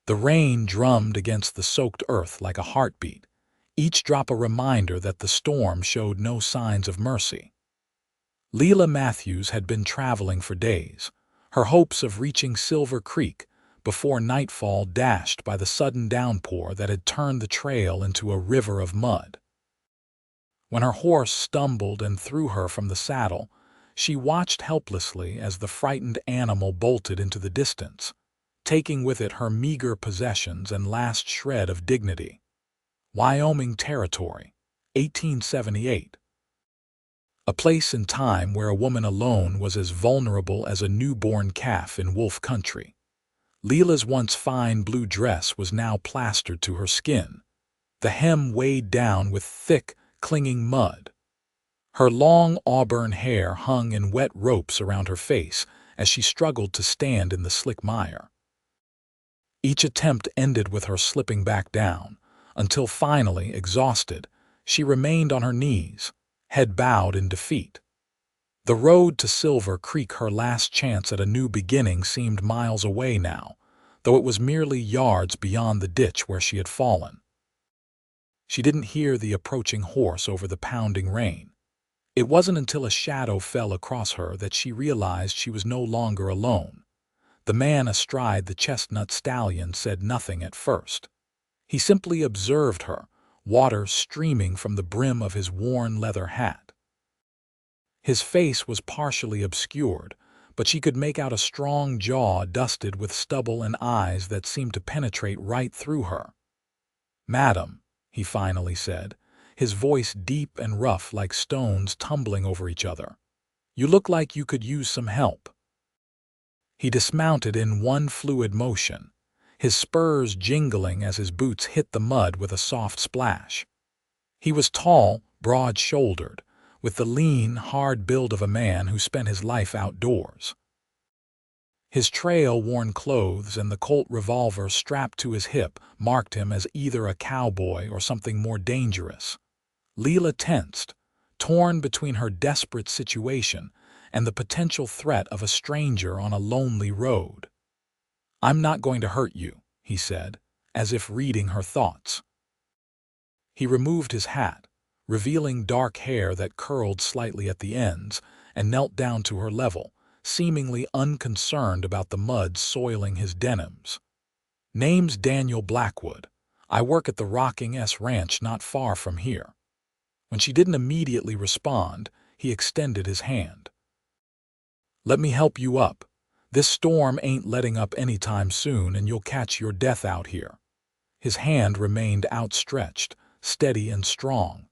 The rain drummed against the soaked earth like a heartbeat, each drop a reminder that the storm showed no signs of mercy. Lila Matthews had been traveling for days, her hopes of reaching Silver Creek before nightfall dashed by the sudden downpour that had turned the trail into a river of mud. When her horse stumbled and threw her from the saddle, she watched helplessly as the frightened animal bolted into the distance, taking with it her meager possessions and last shred of dignity. Wyoming Territory, 1878. A place and time where a woman alone was as vulnerable as a newborn calf in wolf country. Lila's once fine blue dress was now plastered to her skin, the hem weighed down with thick, clinging mud. Her long auburn hair hung in wet ropes around her face as she struggled to stand in the slick mire. Each attempt ended with her slipping back down, until finally, exhausted, she remained on her knees, head bowed in defeat. The road to Silver Creek, her last chance at a new beginning, seemed miles away now, though it was merely yards beyond the ditch where she had fallen. She didn't hear the approaching horse over the pounding rain. It wasn't until a shadow fell across her that she realized she was no longer alone. The man astride the chestnut stallion said nothing at first. He simply observed her, water streaming from the brim of his worn leather hat. His face was partially obscured, but she could make out a strong jaw dusted with stubble and eyes that seemed to penetrate right through her. "Madam," he finally said, his voice deep and rough like stones tumbling over each other, "you look like you could use some help." He dismounted in one fluid motion, his spurs jingling as his boots hit the mud with a soft splash. He was tall, broad-shouldered, with the lean, hard build of a man who spent his life outdoors. His trail-worn clothes and the Colt revolver strapped to his hip marked him as either a cowboy or something more dangerous. Lila tensed, torn between her desperate situation and the potential threat of a stranger on a lonely road. "I'm not going to hurt you," he said, as if reading her thoughts. He removed his hat, revealing dark hair that curled slightly at the ends, and knelt down to her level, seemingly unconcerned about the mud soiling his denims. "Name's Daniel Blackwood. I work at the Rocking S Ranch not far from here." When she didn't immediately respond, he extended his hand. "Let me help you up. This storm ain't letting up anytime soon, and you'll catch your death out here." His hand remained outstretched, steady and strong.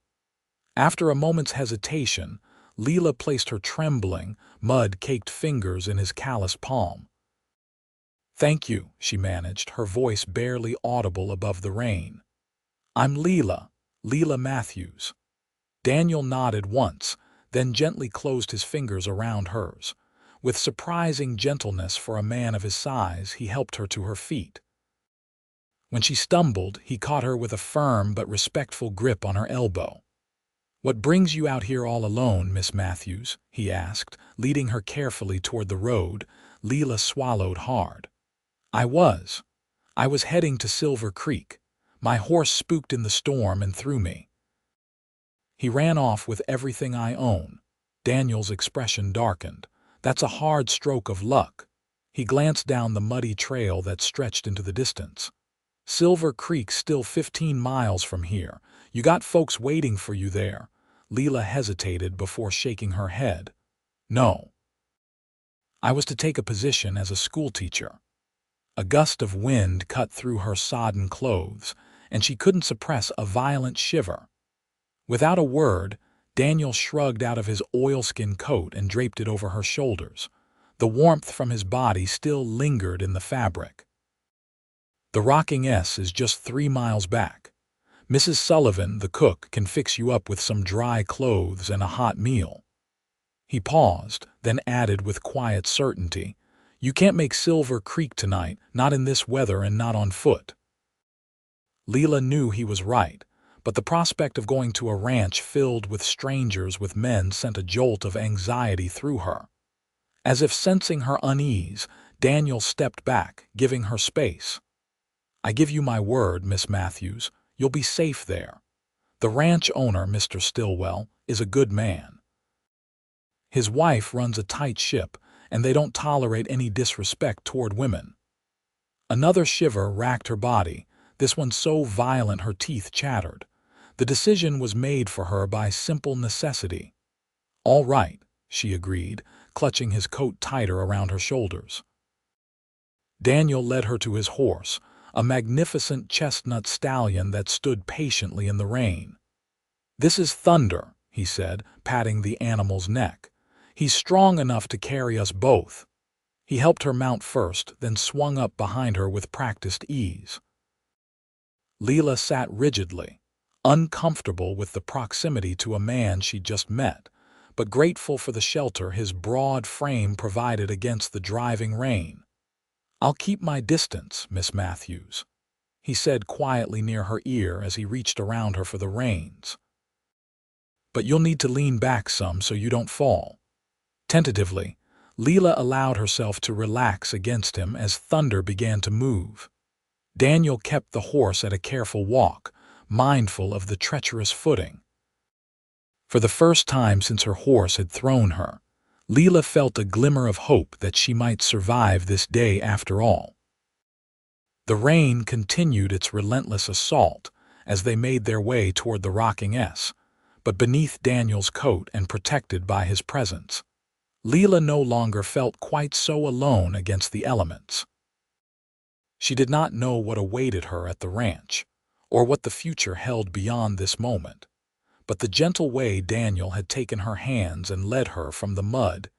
After a moment's hesitation, Lila placed her trembling, mud-caked fingers in his calloused palm. "Thank you," she managed, her voice barely audible above the rain. "I'm Lila Matthews." Daniel nodded once, then gently closed his fingers around hers. With surprising gentleness for a man of his size, he helped her to her feet. When she stumbled, he caught her with a firm but respectful grip on her elbow. "What brings you out here all alone, Miss Matthews?" he asked, leading her carefully toward the road. Lila swallowed hard. I was heading to Silver Creek. My horse spooked in the storm and threw me." "He ran off with everything I own." Daniel's expression darkened. "That's a hard stroke of luck." He glanced down the muddy trail that stretched into the distance. "Silver Creek's still 15 miles from here. You got folks waiting for you there." Lila hesitated before shaking her head. "No. I was to take a position as a schoolteacher." A gust of wind cut through her sodden clothes, and she couldn't suppress a violent shiver. Without a word, Daniel shrugged out of his oilskin coat and draped it over her shoulders. The warmth from his body still lingered in the fabric. "The Rocking S is just 3 miles back. Mrs. Sullivan, the cook, can fix you up with some dry clothes and a hot meal." He paused, then added with quiet certainty, "You can't make Silver Creek tonight, not in this weather and not on foot." Lila knew he was right, but the prospect of going to a ranch filled with strangers with men sent a jolt of anxiety through her. As if sensing her unease, Daniel stepped back, giving her space. I give you my word, Miss Matthews, you'll be safe there. The ranch owner, Mr. Stillwell, is a good man. His wife runs a tight ship, and they don't tolerate any disrespect toward women. Another shiver racked her body, this one so violent her teeth chattered. The decision was made for her by simple necessity. All right, she agreed, clutching his coat tighter around her shoulders. Daniel led her to his horse, a magnificent chestnut stallion that stood patiently in the rain. "This is Thunder," he said, patting the animal's neck. "He's strong enough to carry us both." He helped her mount first, then swung up behind her with practiced ease. Lila sat rigidly, uncomfortable with the proximity to a man she'd just met, but grateful for the shelter his broad frame provided against the driving rain. "I'll keep my distance, Miss Matthews," he said quietly near her ear as he reached around her for the reins. "But you'll need to lean back some so you don't fall." Tentatively, Lila allowed herself to relax against him as Thunder began to move. Daniel kept the horse at a careful walk, mindful of the treacherous footing. For the first time since her horse had thrown her, Lila felt a glimmer of hope that she might survive this day after all. The rain continued its relentless assault as they made their way toward the rocking S, but beneath Daniel's coat and protected by his presence, Lila no longer felt quite so alone against the elements. She did not know what awaited her at the ranch, or what the future held beyond this moment, but the gentle way Daniel had taken her hands and led her from the mud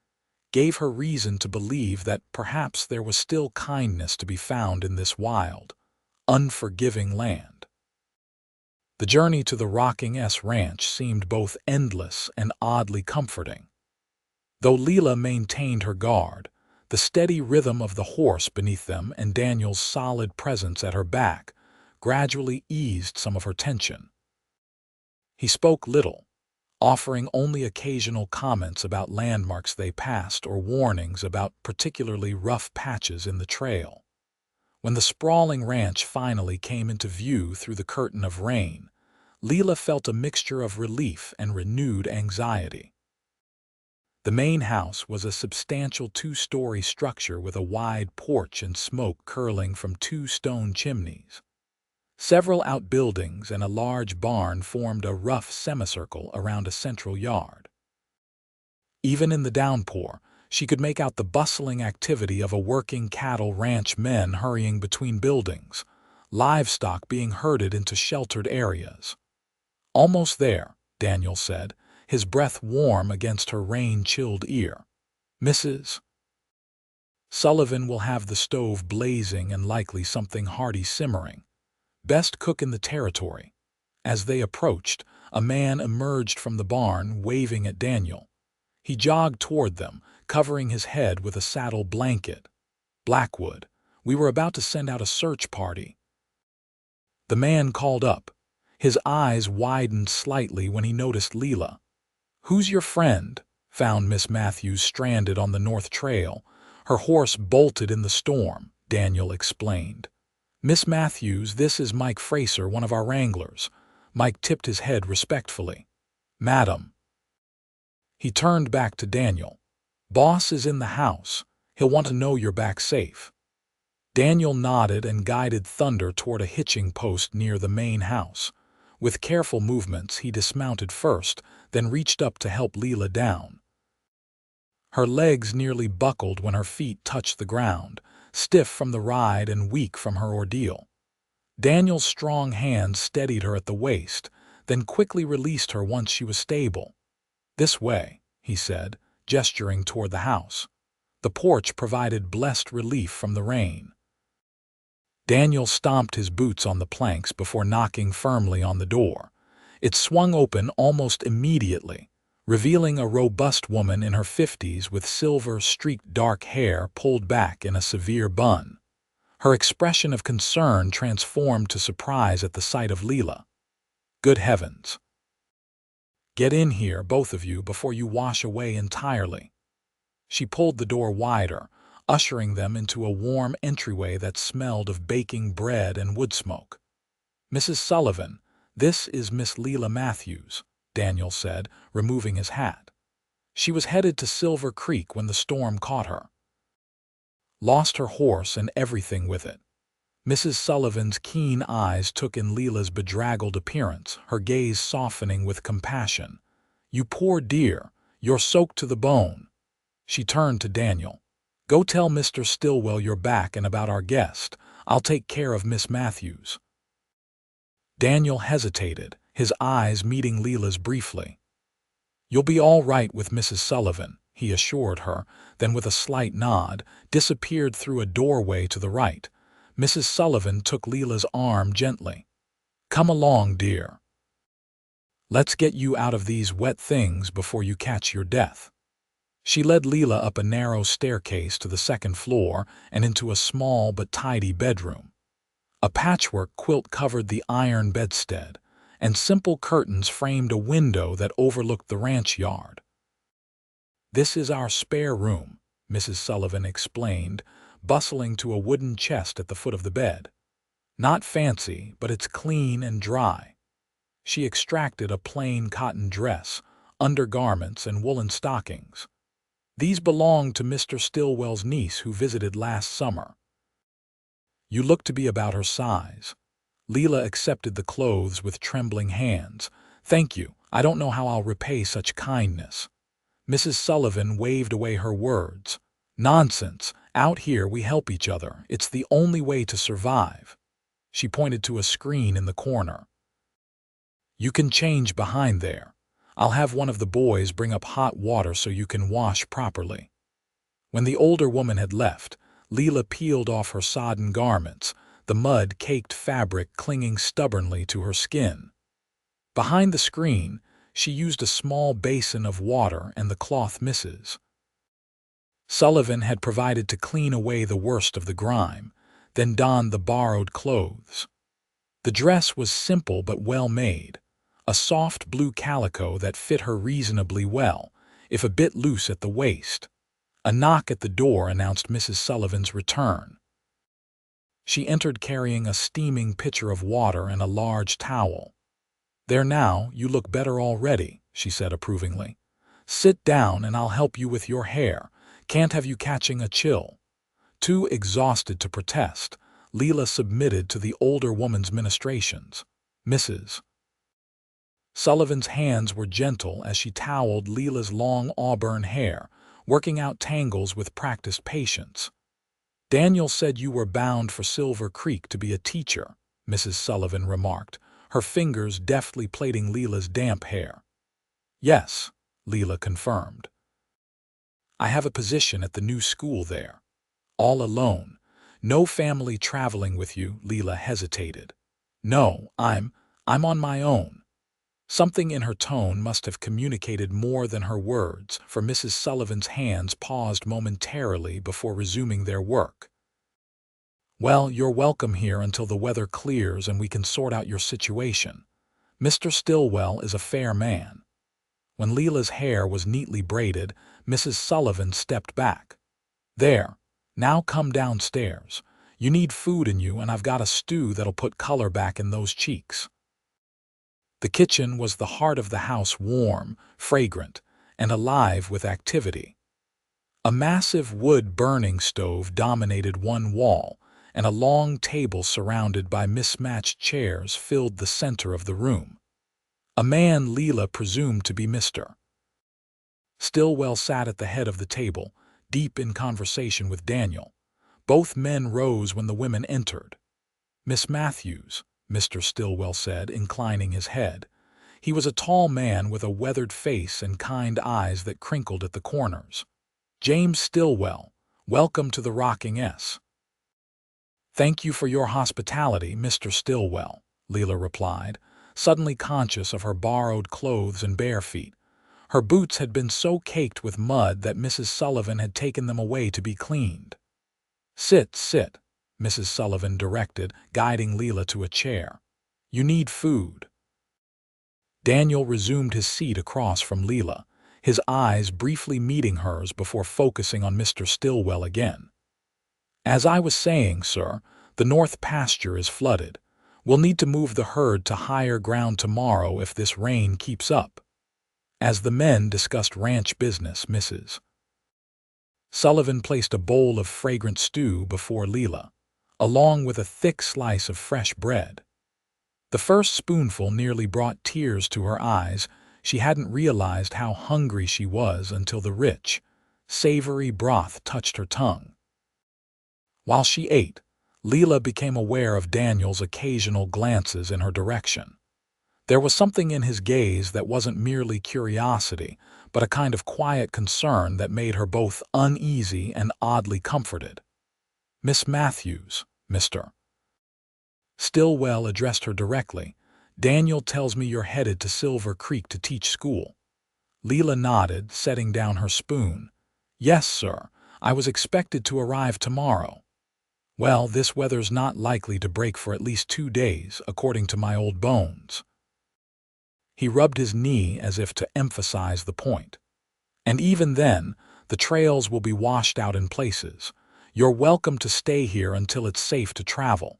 gave her reason to believe that perhaps there was still kindness to be found in this wild, unforgiving land. The journey to the Rocking S Ranch seemed both endless and oddly comforting. Though Lila maintained her guard, the steady rhythm of the horse beneath them and Daniel's solid presence at her back gradually eased some of her tension. He spoke little, offering only occasional comments about landmarks they passed or warnings about particularly rough patches in the trail. When the sprawling ranch finally came into view through the curtain of rain, Lila felt a mixture of relief and renewed anxiety. The main house was a substantial two-story structure with a wide porch and smoke curling from two stone chimneys. Several outbuildings and a large barn formed a rough semicircle around a central yard. Even in the downpour, she could make out the bustling activity of a working cattle ranch, men hurrying between buildings, livestock being herded into sheltered areas. "Almost there," Daniel said, his breath warm against her rain-chilled ear. "Mrs. Sullivan will have the stove blazing and likely something hearty simmering. Best cook in the territory." As they approached, a man emerged from the barn, waving at Daniel. He jogged toward them, covering his head with a saddle blanket. "Blackwood, we were about to send out a search party." The man called up. His eyes widened slightly when he noticed Lila. "Who's your friend?" Found Miss Matthews stranded on the North Trail. Her horse bolted in the storm, Daniel explained. "Miss Matthews, this is Mike Fraser, one of our wranglers." Mike tipped his head respectfully. "Madam." He turned back to Daniel. "Boss is in the house. He'll want to know you're back safe." Daniel nodded and guided Thunder toward a hitching post near the main house. With careful movements, he dismounted first, then reached up to help Lila down. Her legs nearly buckled when her feet touched the ground, stiff from the ride and weak from her ordeal. Daniel's strong hands steadied her at the waist, then quickly released her once she was stable. "This way," he said, gesturing toward the house. The porch provided blessed relief from the rain. Daniel stomped his boots on the planks before knocking firmly on the door. It swung open almost immediately, revealing a robust woman in her 50s with silver-streaked dark hair pulled back in a severe bun. Her expression of concern transformed to surprise at the sight of Lila. "Good heavens! Get in here, both of you, before you wash away entirely." She pulled the door wider, ushering them into a warm entryway that smelled of baking bread and wood smoke. "Mrs. Sullivan, this is Miss Lila Matthews," Daniel said, removing his hat. "She was headed to Silver Creek when the storm caught her. Lost her horse and everything with it." Mrs. Sullivan's keen eyes took in Lila's bedraggled appearance, her gaze softening with compassion. "You poor dear, you're soaked to the bone." She turned to Daniel. "Go tell Mr. Stillwell you're back and about our guest. I'll take care of Miss Matthews." Daniel hesitated, his eyes meeting Lila's briefly. "You'll be all right with Mrs. Sullivan," he assured her, then with a slight nod, disappeared through a doorway to the right. Mrs. Sullivan took Lila's arm gently. "Come along, dear. Let's get you out of these wet things before you catch your death." She led Lila up a narrow staircase to the second floor and into a small but tidy bedroom. A patchwork quilt covered the iron bedstead, and simple curtains framed a window that overlooked the ranch yard. "This is our spare room," Mrs. Sullivan explained, bustling to a wooden chest at the foot of the bed. "Not fancy, but it's clean and dry." She extracted a plain cotton dress, undergarments, and woolen stockings. These belonged to Mr. Stillwell's niece who visited last summer. "You look to be about her size." Lila accepted the clothes with trembling hands. "Thank you. I don't know how I'll repay such kindness." Mrs. Sullivan waved away her words. "Nonsense. Out here we help each other. It's the only way to survive." She pointed to a screen in the corner. "You can change behind there. I'll have one of the boys bring up hot water so you can wash properly." When the older woman had left, Lila peeled off her sodden garments, the mud-caked fabric clinging stubbornly to her skin. Behind the screen, she used a small basin of water and the cloth misses. Sullivan had provided to clean away the worst of the grime, then donned the borrowed clothes. The dress was simple but well made, a soft blue calico that fit her reasonably well, if a bit loose at the waist. A knock at the door announced Mrs. Sullivan's return. She entered carrying a steaming pitcher of water and a large towel. "There now, you look better already," she said approvingly. "Sit down and I'll help you with your hair. Can't have you catching a chill." Too exhausted to protest, Lila submitted to the older woman's ministrations. Mrs. Sullivan's hands were gentle as she toweled Lila's long auburn hair, working out tangles with practiced patience. "Daniel said you were bound for Silver Creek to be a teacher," Mrs. Sullivan remarked, her fingers deftly plaiting Lila's damp hair. "Yes," Lila confirmed. "I have a position at the new school there." "All alone? No family traveling with you?" Lila hesitated. "No, I'm on my own." Something in her tone must have communicated more than her words, for Mrs. Sullivan's hands paused momentarily before resuming their work. "Well, you're welcome here until the weather clears and we can sort out your situation. Mr. Stillwell is a fair man." When Lila's hair was neatly braided, Mrs. Sullivan stepped back. "There, now come downstairs. You need food in you and I've got a stew that'll put color back in those cheeks." The kitchen was the heart of the house, warm, fragrant, and alive with activity. A massive wood burning stove dominated one wall, and a long table surrounded by mismatched chairs filled the center of the room. A man Lila presumed to be Mr. Stillwell sat at the head of the table, deep in conversation with Daniel. Both men rose when the women entered. "Miss Matthews," Mr. Stillwell said, inclining his head. He was a tall man with a weathered face and kind eyes that crinkled at the corners. "James Stillwell, welcome to the Rocking S." "Thank you for your hospitality, Mr. Stillwell," Lila replied, suddenly conscious of her borrowed clothes and bare feet. Her boots had been so caked with mud that Mrs. Sullivan had taken them away to be cleaned. "Sit, sit," Mrs. Sullivan directed, guiding Lila to a chair. "You need food." Daniel resumed his seat across from Lila, his eyes briefly meeting hers before focusing on Mr. Stillwell again. As I was saying, sir, the north pasture is flooded. We'll need to move the herd to higher ground tomorrow if this rain keeps up. As the men discussed ranch business, Mrs. Sullivan placed a bowl of fragrant stew before Lila, along with a thick slice of fresh bread. The first spoonful nearly brought tears to her eyes. She hadn't realized how hungry she was until the rich, savory broth touched her tongue. While she ate, Lila became aware of Daniel's occasional glances in her direction. There was something in his gaze that wasn't merely curiosity, but a kind of quiet concern that made her both uneasy and oddly comforted. "Miss Matthews, Mr. Stillwell addressed her directly. "Daniel tells me you're headed to Silver Creek to teach school." Lila nodded, setting down her spoon. "Yes, sir. I was expected to arrive tomorrow." "Well, this weather's not likely to break for at least 2 days, according to my old bones." He rubbed his knee as if to emphasize the point. "And even then, the trails will be washed out in places. You're welcome to stay here until it's safe to travel."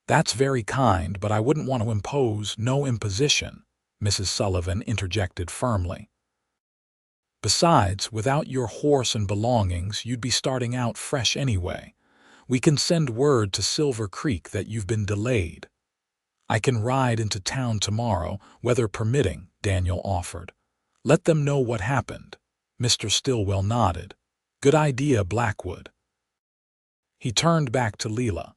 "That's very kind, but I wouldn't want to impose no imposition," Mrs. Sullivan interjected firmly. "Besides, without your horse and belongings, you'd be starting out fresh anyway. We can send word to Silver Creek that you've been delayed." "I can ride into town tomorrow, weather permitting," Daniel offered. "Let them know what happened." Mr. Stillwell nodded. "Good idea, Blackwood." He turned back to Lila.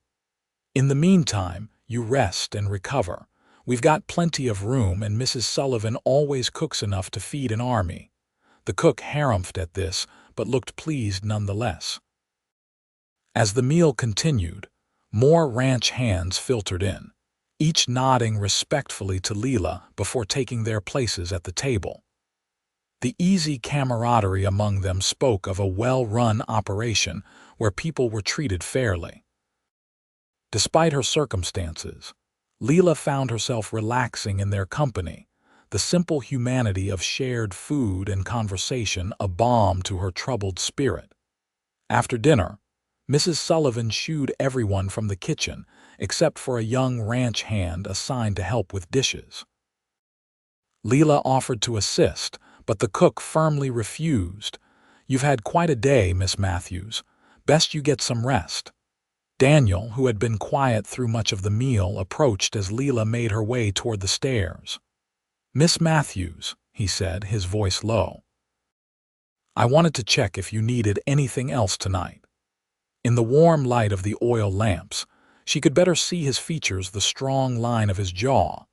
"In the meantime, you rest and recover. We've got plenty of room, and Mrs. Sullivan always cooks enough to feed an army." The cook harumphed at this, but looked pleased nonetheless. As the meal continued, more ranch hands filtered in, each nodding respectfully to Lila before taking their places at the table. The easy camaraderie among them spoke of a well-run operation where people were treated fairly. Despite her circumstances, Lila found herself relaxing in their company, the simple humanity of shared food and conversation a balm to her troubled spirit. After dinner, Mrs. Sullivan shooed everyone from the kitchen except for a young ranch hand assigned to help with dishes. Lila offered to assist, but the cook firmly refused. "You've had quite a day, Miss Matthews. Best you get some rest." Daniel, who had been quiet through much of the meal, approached as Lila made her way toward the stairs. "Miss Matthews," he said, his voice low, "I wanted to check if you needed anything else tonight." In the warm light of the oil lamps, she could better see his features, the strong line of his jaw,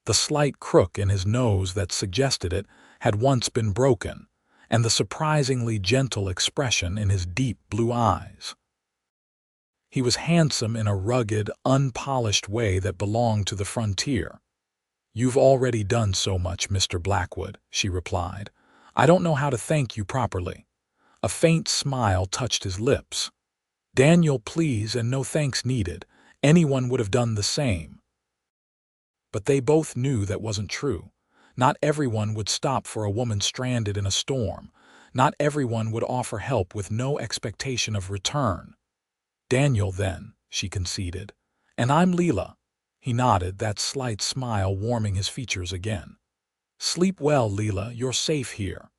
the slight crook in his nose that suggested it had once been broken, and the surprisingly gentle expression in his deep blue eyes. He was handsome in a rugged, unpolished way that belonged to the frontier. "You've already done so much, Mr. Blackwood," she replied. "I don't know how to thank you properly." A faint smile touched his lips. "Daniel, please, and no thanks needed. Anyone would have done the same." But they both knew that wasn't true. Not everyone would stop for a woman stranded in a storm. Not everyone would offer help with no expectation of return. "Daniel, then," she conceded. "And I'm Lila." He nodded, that slight smile warming his features again. "Sleep well, Lila, you're safe here."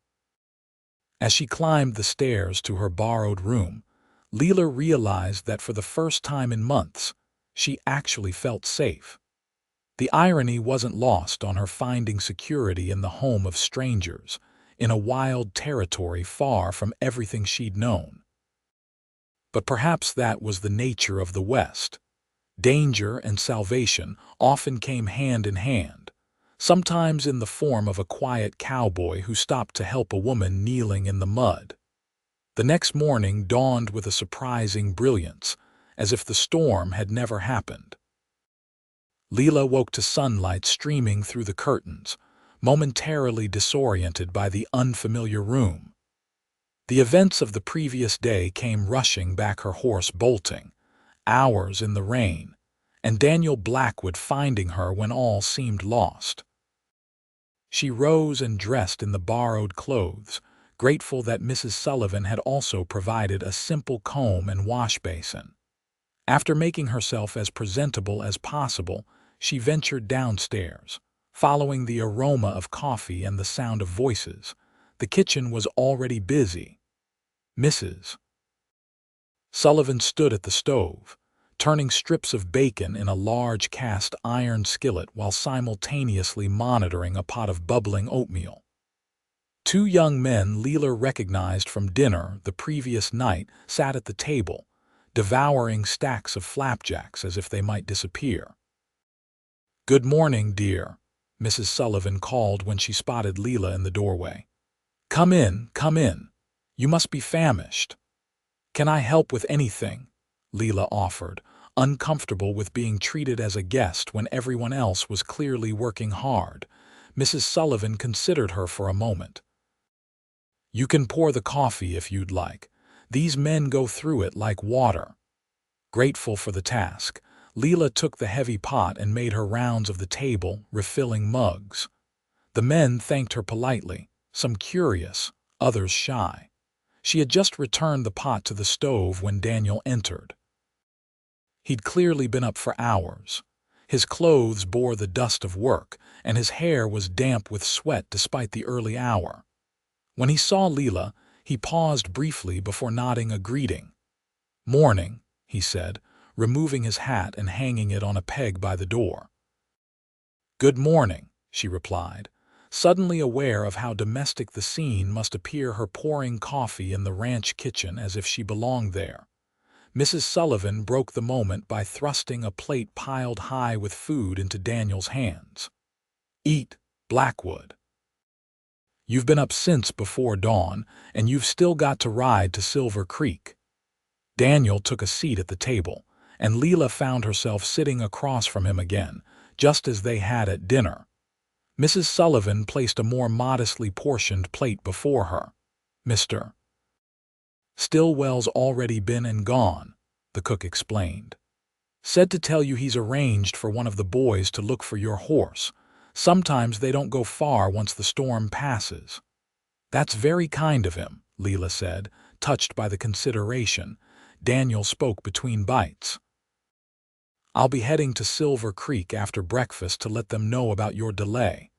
As she climbed the stairs to her borrowed room, Lila realized that for the first time in months, she actually felt safe. The irony wasn't lost on her finding security in the home of strangers, in a wild territory far from everything she'd known. But perhaps that was the nature of the West. Danger and salvation often came hand in hand, sometimes in the form of a quiet cowboy who stopped to help a woman kneeling in the mud. The next morning dawned with a surprising brilliance, as if the storm had never happened. Lila woke to sunlight streaming through the curtains, momentarily disoriented by the unfamiliar room. The events of the previous day came rushing back, her horse bolting, hours in the rain, and Daniel Blackwood finding her when all seemed lost. She rose and dressed in the borrowed clothes, grateful that Mrs. Sullivan had also provided a simple comb and wash basin. After making herself as presentable as possible, she ventured downstairs. Following the aroma of coffee and the sound of voices, the kitchen was already busy. Mrs. Sullivan stood at the stove, turning strips of bacon in a large cast iron skillet while simultaneously monitoring a pot of bubbling oatmeal. Two young men Lila recognized from dinner the previous night sat at the table, devouring stacks of flapjacks as if they might disappear. "Good morning, dear," Mrs. Sullivan called when she spotted Lila in the doorway. Come in, come in. You must be famished." "Can I help with anything?" Lila offered, uncomfortable with being treated as a guest when everyone else was clearly working hard. Mrs. Sullivan considered her for a moment. "You can pour the coffee if you'd like. These men go through it like water." Grateful for the task, Lila took the heavy pot and made her rounds of the table, refilling mugs. The men thanked her politely, some curious, others shy. She had just returned the pot to the stove when Daniel entered. He'd clearly been up for hours. His clothes bore the dust of work, and his hair was damp with sweat despite the early hour. When he saw Lila, he paused briefly before nodding a greeting. "Morning," he said, removing his hat and hanging it on a peg by the door. "Good morning," she replied, suddenly aware of how domestic the scene must appear, her pouring coffee in the ranch kitchen as if she belonged there. Mrs. Sullivan broke the moment by thrusting a plate piled high with food into Daniel's hands. "Eat, Blackwood. You've been up since before dawn, and you've still got to ride to Silver Creek." Daniel took a seat at the table, and Lila found herself sitting across from him again, just as they had at dinner. Mrs. Sullivan placed a more modestly portioned plate before her. "Mr. Stillwell's already been and gone," the cook explained. "Said to tell you he's arranged for one of the boys to look for your horse. Sometimes they don't go far once the storm passes." "That's very kind of him," Lila said, touched by the consideration. Daniel spoke between bites. "I'll be heading to Silver Creek after breakfast to let them know about your delay.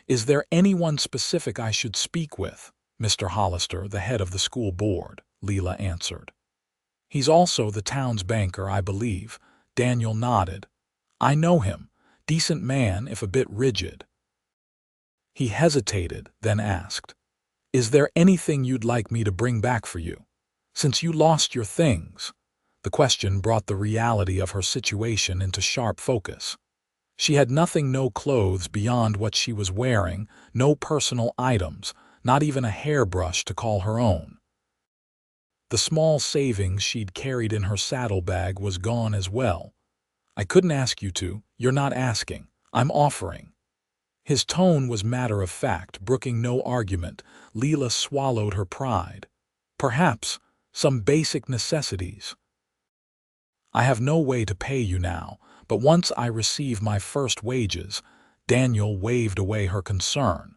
Is there anyone specific I should speak with?" "Mr. Hollister, the head of the school board," Lila answered. "He's also the town's banker, I believe." Daniel nodded. "I know him. Decent man, if a bit rigid." He hesitated, then asked, "Is there anything you'd like me to bring back for you? Since you lost your things." The question brought the reality of her situation into sharp focus. She had nothing, no clothes beyond what she was wearing, no personal items, not even a hairbrush to call her own. The small savings she'd carried in her saddlebag was gone as well. "I couldn't ask you to. You're not asking. I'm offering." His tone was matter-of-fact, brooking no argument. Lila swallowed her pride. "Perhaps some basic necessities. I have no way to pay you now, but once I receive my first wages." Daniel waved away her concern.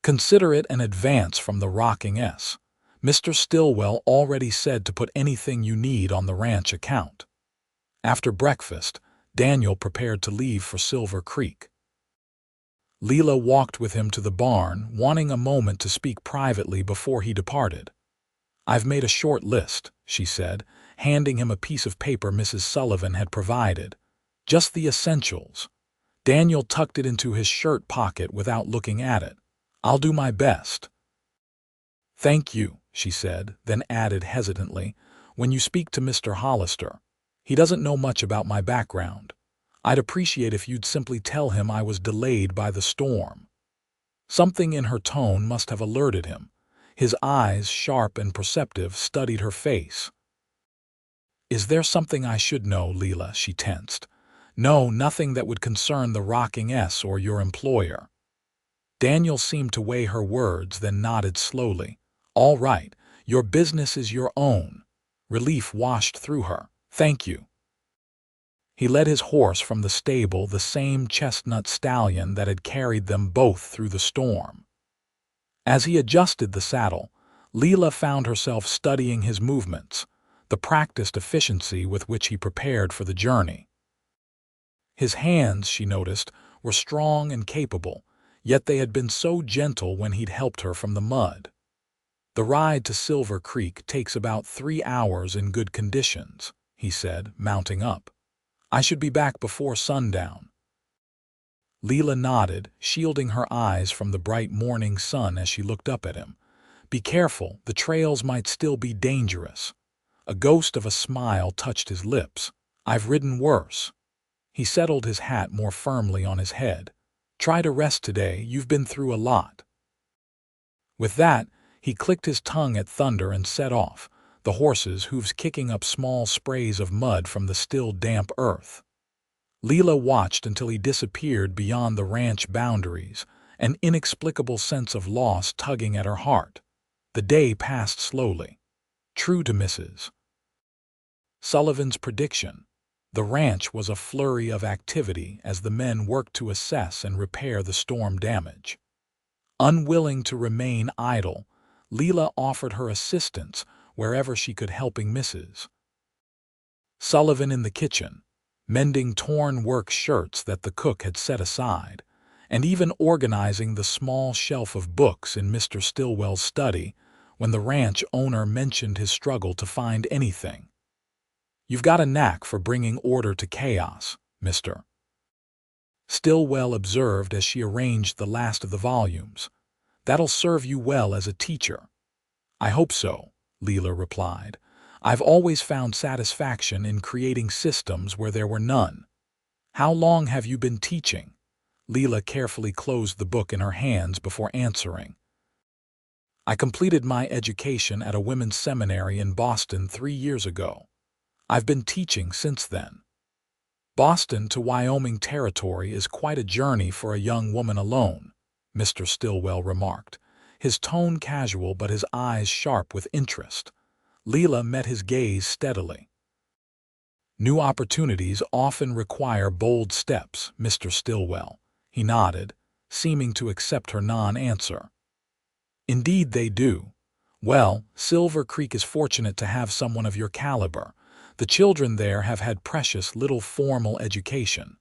"Consider it an advance from the rocking S. Mr. Stillwell already said to put anything you need on the ranch account." After breakfast, Daniel prepared to leave for Silver Creek. Lila walked with him to the barn, wanting a moment to speak privately before he departed. "I've made a short list," she said, handing him a piece of paper Mrs. Sullivan had provided. "Just the essentials." Daniel tucked it into his shirt pocket without looking at it. "I'll do my best." "Thank you," she said, then added hesitantly, "when you speak to Mr. Hollister, he doesn't know much about my background. I'd appreciate if you'd simply tell him I was delayed by the storm." Something in her tone must have alerted him. His eyes, sharp and perceptive, studied her face. "Is there something I should know, Lila?" she tensed. "No, nothing that would concern the rocking S or your employer." Daniel seemed to weigh her words, then nodded slowly. "All right, your business is your own." Relief washed through her. "Thank you." He led his horse from the stable, the same chestnut stallion that had carried them both through the storm. As he adjusted the saddle, Lila found herself studying his movements, the practiced efficiency with which he prepared for the journey. His hands, she noticed, were strong and capable, yet they had been so gentle when he'd helped her from the mud. "The ride to Silver Creek takes about 3 hours in good conditions," he said, mounting up. "I should be back before sundown." Lila nodded, shielding her eyes from the bright morning sun as she looked up at him. "Be careful, the trails might still be dangerous." A ghost of a smile touched his lips. "I've ridden worse." He settled his hat more firmly on his head. "Try to rest today, you've been through a lot." With that, he clicked his tongue at thunder and set off, the horses' hooves kicking up small sprays of mud from the still damp earth. Lila watched until he disappeared beyond the ranch boundaries, an inexplicable sense of loss tugging at her heart. The day passed slowly. True to Mrs. Sullivan's prediction, the ranch was a flurry of activity as the men worked to assess and repair the storm damage. Unwilling to remain idle, Lila offered her assistance wherever she could, helping Mrs. Sullivan in the kitchen, mending torn work shirts that the cook had set aside, and even organizing the small shelf of books in Mr. Stillwell's study when the ranch owner mentioned his struggle to find anything. "You've got a knack for bringing order to chaos," Mr. Stillwell observed as she arranged the last of the volumes. "That'll serve you well as a teacher." "I hope so," Lila replied. "I've always found satisfaction in creating systems where there were none." "How long have you been teaching?" Lila carefully closed the book in her hands before answering. "I completed my education at a women's seminary in Boston 3 years ago. I've been teaching since then." "Boston to Wyoming Territory is quite a journey for a young woman alone," Mr. Stillwell remarked, his tone casual but his eyes sharp with interest. Lila met his gaze steadily. "New opportunities often require bold steps, Mr. Stillwell," he nodded, seeming to accept her non-answer. "Indeed they do. Well, Silver Creek is fortunate to have someone of your caliber. The children there have had precious little formal education."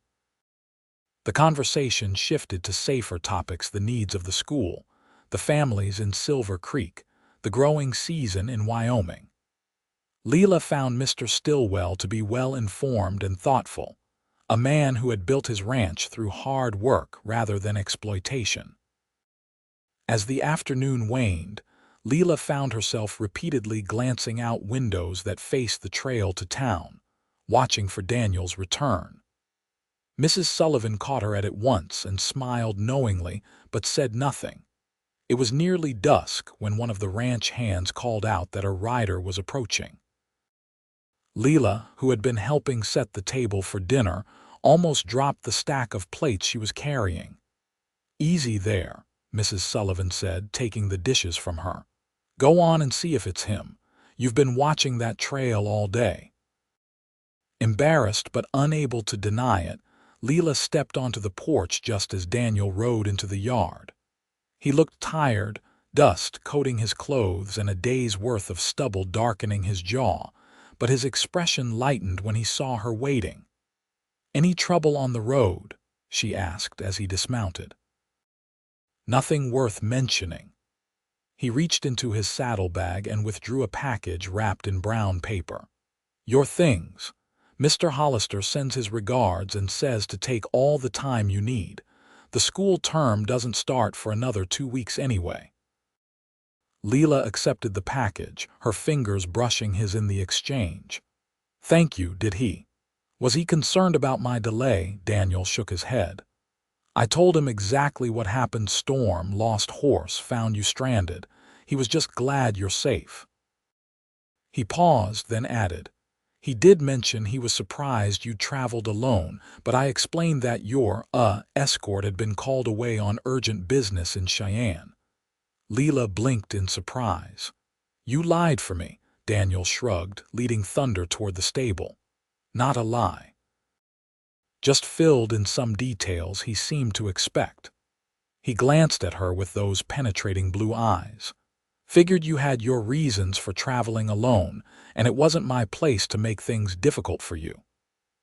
The conversation shifted to safer topics: the needs of the school, the families in Silver Creek, the growing season in Wyoming. Lila found Mr. Stillwell to be well-informed and thoughtful, a man who had built his ranch through hard work rather than exploitation. As the afternoon waned, Lila found herself repeatedly glancing out windows that faced the trail to town, watching for Daniel's return. Mrs. Sullivan caught her at it once and smiled knowingly, but said nothing. It was nearly dusk when one of the ranch hands called out that a rider was approaching. Lila, who had been helping set the table for dinner, almost dropped the stack of plates she was carrying. "Easy there," Mrs. Sullivan said, taking the dishes from her. "Go on and see if it's him. You've been watching that trail all day." Embarrassed but unable to deny it, Lila stepped onto the porch just as Daniel rode into the yard. He looked tired, dust coating his clothes and a day's worth of stubble darkening his jaw, but his expression lightened when he saw her waiting. "Any trouble on the road?" she asked as he dismounted. "Nothing worth mentioning." He reached into his saddlebag and withdrew a package wrapped in brown paper. "Your things. Mr. Hollister sends his regards and says to take all the time you need. The school term doesn't start for another 2 weeks anyway." Lila accepted the package, her fingers brushing his in the exchange. "Thank you, did he? Was he concerned about my delay?" Daniel shook his head. "I told him exactly what happened. Storm, lost horse, found you stranded. He was just glad you're safe." He paused, then added, "He did mention he was surprised you traveled alone, but I explained that your, escort had been called away on urgent business in Cheyenne." Lila blinked in surprise. "You lied for me," Daniel shrugged, leading Thunder toward the stable. "Not a lie. Just filled in some details he seemed to expect." He glanced at her with those penetrating blue eyes. Figured you had your reasons for traveling alone, and it wasn't my place to make things difficult for you."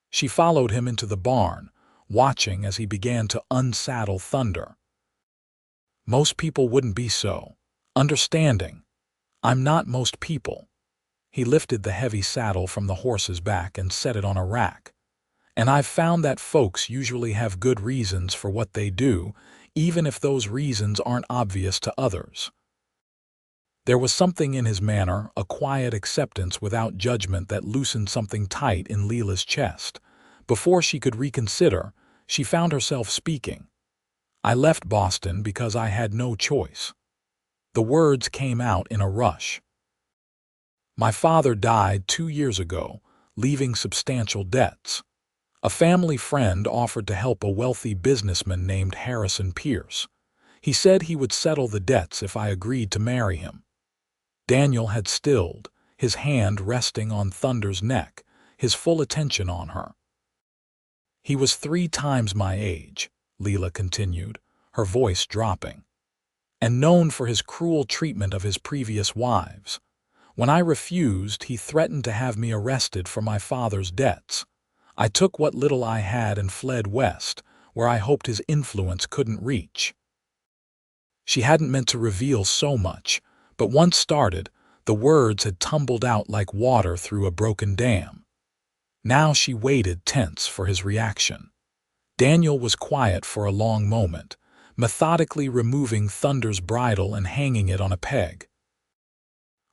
She followed him into the barn, watching as he began to unsaddle Thunder. "Most people wouldn't be so understanding. I'm not most people." He lifted the heavy saddle from the horse's back and set it on a rack. "And I've found that folks usually have good reasons for what they do, even if those reasons aren't obvious to others." There was something in his manner, a quiet acceptance without judgment, that loosened something tight in Lila's chest. Before she could reconsider, she found herself speaking. "I left Boston because I had no choice." The words came out in a rush. "My father died 2 years ago, leaving substantial debts. A family friend offered to help a wealthy businessman named Harrison Pierce. He said he would settle the debts if I agreed to marry him." Daniel had stilled, his hand resting on Thunder's neck, his full attention on her. "He was 3 times my age," Lila continued, her voice dropping, "and known for his cruel treatment of his previous wives. When I refused, he threatened to have me arrested for my father's debts. I took what little I had and fled west, where I hoped his influence couldn't reach." She hadn't meant to reveal so much, but once started, the words had tumbled out like water through a broken dam. Now she waited tense for his reaction. Daniel was quiet for a long moment, methodically removing Thunder's bridle and hanging it on a peg.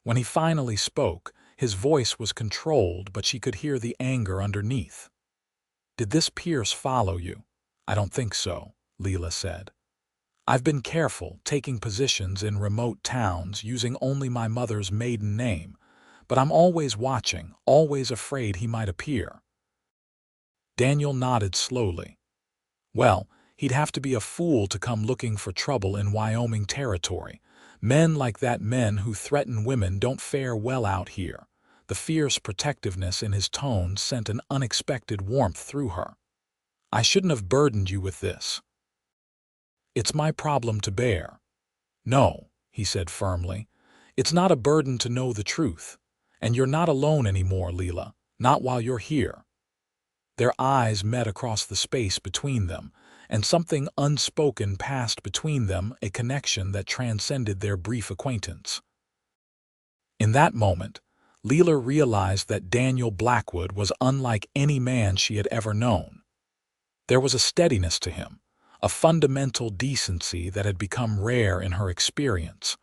When he finally spoke, his voice was controlled, but she could hear the anger underneath. "Did this Pierce follow you?" "I don't think so," Lila said. "I've been careful, taking positions in remote towns, using only my mother's maiden name, but I'm always watching, always afraid he might appear." Daniel nodded slowly. "Well, he'd have to be a fool to come looking for trouble in Wyoming Territory. Men like that, men who threaten women, don't fare well out here." The fierce protectiveness in his tone sent an unexpected warmth through her. "I shouldn't have burdened you with this. It's my problem to bear." "No," he said firmly. "It's not a burden to know the truth. And you're not alone anymore, Lila, not while you're here." Their eyes met across the space between them, and something unspoken passed between them, a connection that transcended their brief acquaintance. In that moment, Lila realized that Daniel Blackwood was unlike any man she had ever known. There was a steadiness to him, a fundamental decency that had become rare in her experience.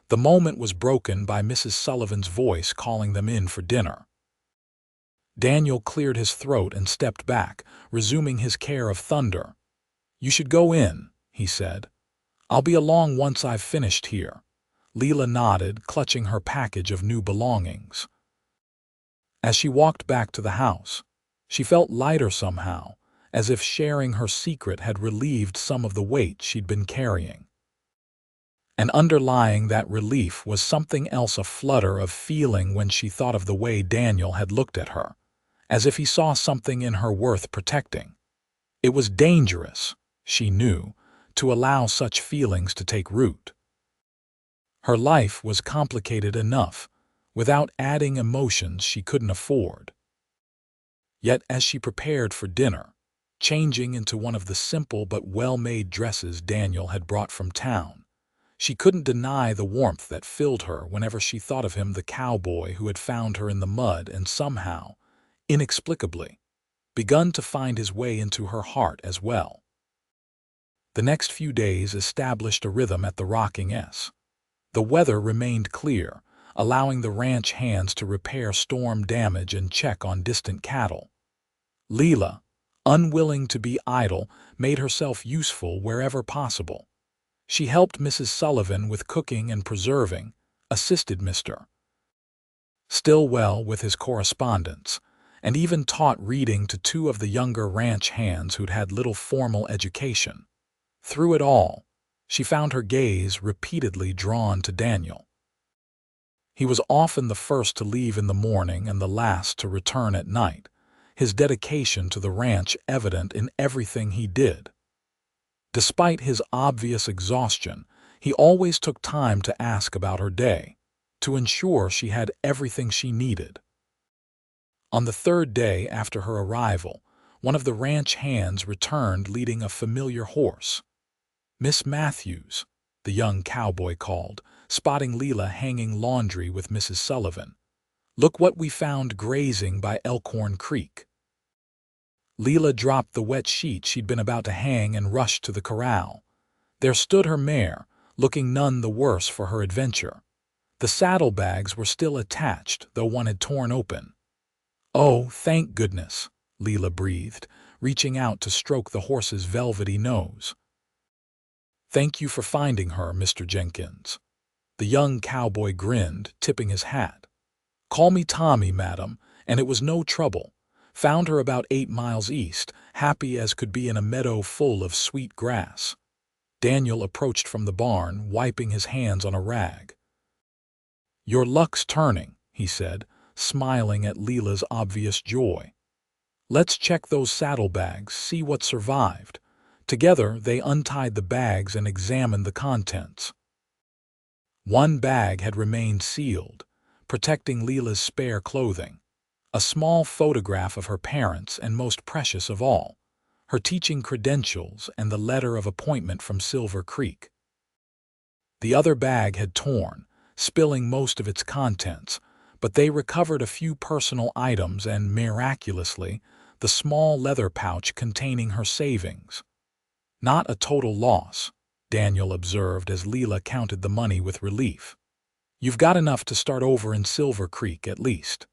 The moment was broken by Mrs. Sullivan's voice calling them in for dinner. Daniel cleared his throat and stepped back, resuming his care of Thunder. "You should go in," he said. "I'll be along once I've finished here." Lila nodded, clutching her package of new belongings. As she walked back to the house, she felt lighter somehow, as if sharing her secret had relieved some of the weight she'd been carrying. And underlying that relief was something else, a flutter of feeling when she thought of the way Daniel had looked at her, as if he saw something in her worth protecting. It was dangerous, she knew, to allow such feelings to take root. Her life was complicated enough, without adding emotions she couldn't afford. Yet as she prepared for dinner, changing into one of the simple but well-made dresses Daniel had brought from town, she couldn't deny the warmth that filled her whenever she thought of him, the cowboy who had found her in the mud and somehow, inexplicably, begun to find his way into her heart as well. The next few days established a rhythm at the Rocking S. The weather remained clear, allowing the ranch hands to repair storm damage and check on distant cattle. Lila, unwilling to be idle, made herself useful wherever possible. She helped Mrs. Sullivan with cooking and preserving, assisted Mr. Stillwell with his correspondence, and even taught reading to 2 of the younger ranch hands who'd had little formal education. Through it all, she found her gaze repeatedly drawn to Daniel. He was often the first to leave in the morning and the last to return at night, his dedication to the ranch evident in everything he did. Despite his obvious exhaustion, He always took time to ask about her day, to ensure she had everything she needed. On the third day after her arrival, one of the ranch hands returned leading a familiar horse. "Miss Matthews," the young cowboy called, spotting Lila hanging laundry with Mrs. Sullivan. "Look what we found grazing by Elkhorn Creek." Lila dropped the wet sheet she'd been about to hang and rushed to the corral. There stood her mare, looking none the worse for her adventure. The saddlebags were still attached, though one had torn open. "Oh, thank goodness," Lila breathed, reaching out to stroke the horse's velvety nose. "Thank you for finding her, Mr. Jenkins." The young cowboy grinned, tipping his hat. "Call me Tommy, madam, and it was no trouble. Found her about 8 miles east, happy as could be in a meadow full of sweet grass." Daniel approached from the barn, wiping his hands on a rag. "Your luck's turning," he said, smiling at Lila's obvious joy. "Let's check those saddlebags, see what survived." Together, they untied the bags and examined the contents. One bag had remained sealed, protecting Lila's spare clothing. A small photograph of her parents, and most precious of all, her teaching credentials and the letter of appointment from Silver Creek. The other bag had torn, spilling most of its contents, but they recovered a few personal items and, miraculously, the small leather pouch containing her savings. "Not a total loss," Daniel observed as Lila counted the money with relief. "You've got enough to start over in Silver Creek, at least."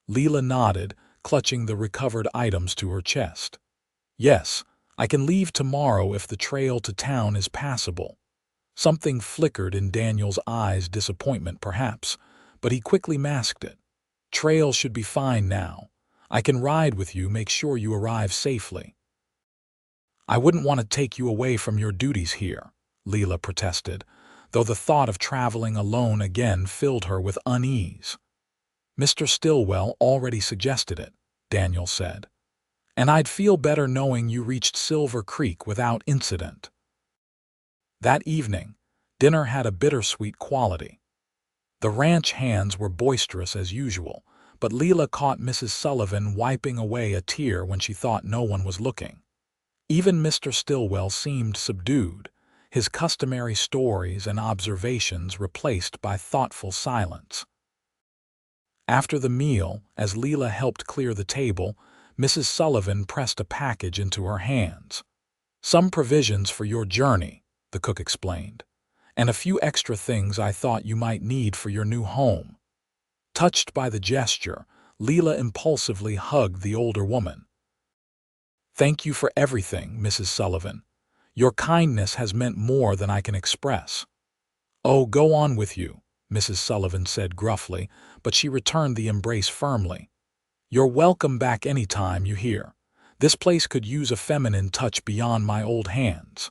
Lila nodded, clutching the recovered items to her chest. "Yes, I can leave tomorrow if the trail to town is passable." Something flickered in Daniel's eyes, disappointment perhaps, but he quickly masked it. "Trail should be fine now. I can ride with you, make sure you arrive safely." "I wouldn't want to take you away from your duties here," Lila protested, though the thought of traveling alone again filled her with unease. "Mr. Stillwell already suggested it," Daniel said. "And I'd feel better knowing you reached Silver Creek without incident." That evening, dinner had a bittersweet quality. The ranch hands were boisterous as usual, but Lila caught Mrs. Sullivan wiping away a tear when she thought no one was looking. Even Mr. Stillwell seemed subdued, his customary stories and observations replaced by thoughtful silence. After the meal, as Lila helped clear the table, Mrs. Sullivan pressed a package into her hands. "Some provisions for your journey," the cook explained, "and a few extra things I thought you might need for your new home." Touched by the gesture, Lila impulsively hugged the older woman. "Thank you for everything, Mrs. Sullivan. Your kindness has meant more than I can express." "Oh, go on with you," Mrs. Sullivan said gruffly, but she returned the embrace firmly. "You're welcome back any time, you hear. This place could use a feminine touch beyond my old hands."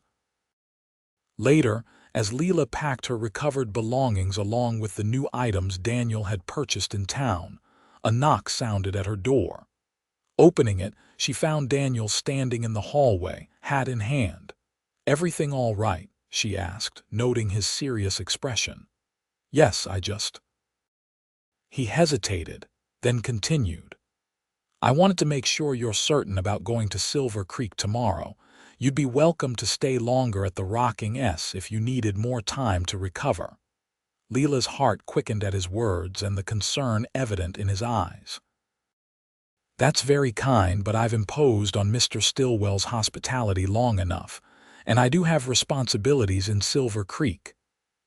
Later, as Lila packed her recovered belongings along with the new items Daniel had purchased in town, a knock sounded at her door. Opening it, she found Daniel standing in the hallway, hat in hand. "Everything all right?" she asked, noting his serious expression. "Yes, I just—" He hesitated, then continued. "I wanted to make sure you're certain about going to Silver Creek tomorrow. You'd be welcome to stay longer at the Rocking S if you needed more time to recover." Lila's heart quickened at his words and the concern evident in his eyes. "That's very kind, but I've imposed on Mr. Stillwell's hospitality long enough, and I do have responsibilities in Silver Creek."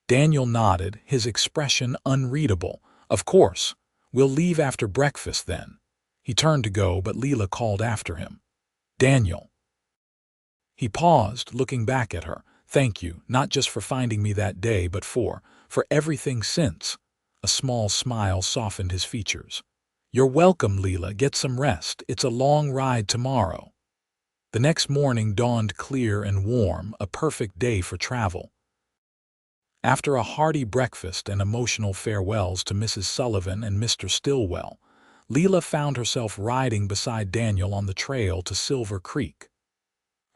Daniel nodded, his expression unreadable. "Of course. We'll leave after breakfast then." He turned to go, but Lila called after him. "Daniel." He paused, looking back at her. "Thank you, not just for finding me that day, but for everything since." A small smile softened his features. "You're welcome, Lila. Get some rest. It's a long ride tomorrow." The next morning dawned clear and warm, a perfect day for travel. After a hearty breakfast and emotional farewells to Mrs. Sullivan and Mr. Stillwell, Lila found herself riding beside Daniel on the trail to Silver Creek.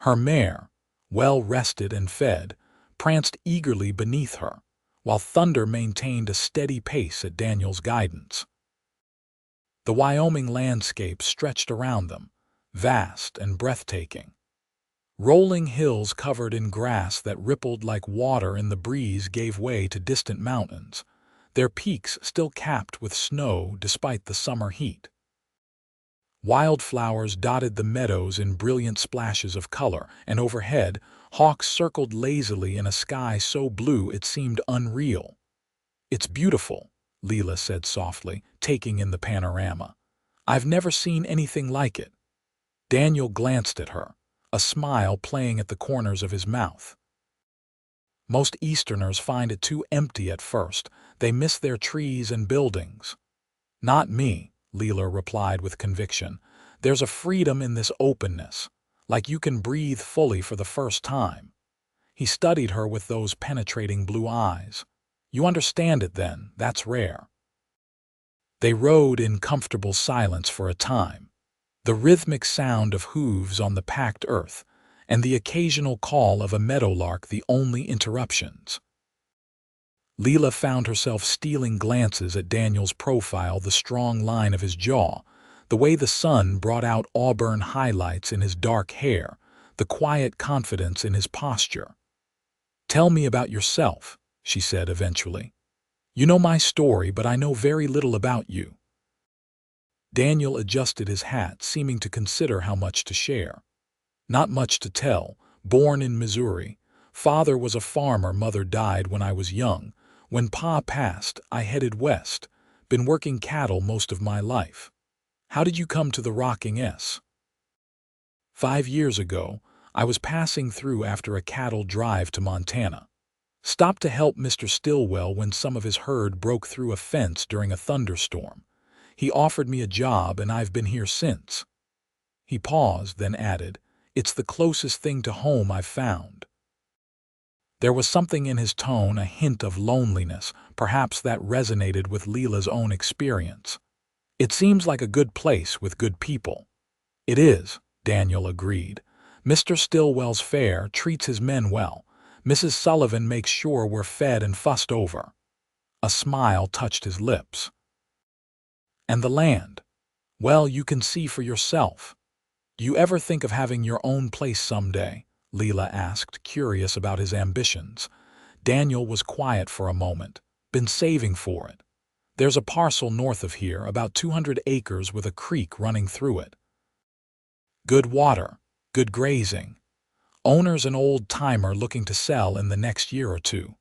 Her mare, well rested and fed, pranced eagerly beneath her, while Thunder maintained a steady pace at Daniel's guidance. The Wyoming landscape stretched around them, vast and breathtaking. Rolling hills covered in grass that rippled like water in the breeze gave way to distant mountains, their peaks still capped with snow despite the summer heat. Wildflowers dotted the meadows in brilliant splashes of color, and overhead, hawks circled lazily in a sky so blue it seemed unreal. "It's beautiful," Lila said softly, taking in the panorama. "I've never seen anything like it." Daniel glanced at her, a smile playing at the corners of his mouth. "Most Easterners find it too empty at first. They miss their trees and buildings." "Not me," Lila replied with conviction. "There's a freedom in this openness, like you can breathe fully for the first time." He studied her with those penetrating blue eyes. "You understand it then, that's rare." They rode in comfortable silence for a time, the rhythmic sound of hooves on the packed earth, and the occasional call of a meadowlark the only interruptions. Lila found herself stealing glances at Daniel's profile, the strong line of his jaw, the way the sun brought out auburn highlights in his dark hair, the quiet confidence in his posture. "Tell me about yourself," she said eventually. "You know my story, but I know very little about you." Daniel adjusted his hat, seeming to consider how much to share. "Not much to tell. Born in Missouri. Father was a farmer, mother died when I was young. When Pa passed, I headed west. Been working cattle most of my life." "How did you come to the Rocking S?" 5 years ago, I was passing through after a cattle drive to Montana. Stopped to help Mr. Stillwell when some of his herd broke through a fence during a thunderstorm. He offered me a job, and I've been here since." He paused, then added, "It's the closest thing to home I've found." There was something in his tone, a hint of loneliness, perhaps that resonated with Lila's own experience. "It seems like a good place with good people." "It is," Daniel agreed. "Mr. Stillwell's fair, treats his men well. Mrs. Sullivan makes sure we're fed and fussed over." A smile touched his lips. "And the land? Well, you can see for yourself. You ever think of having your own place someday?" Lila asked, curious about his ambitions. Daniel was quiet for a moment. "Been saving for it. There's a parcel north of here, about 200 acres with a creek running through it. Good water, good grazing. Owner's an old-timer looking to sell in the next year or two."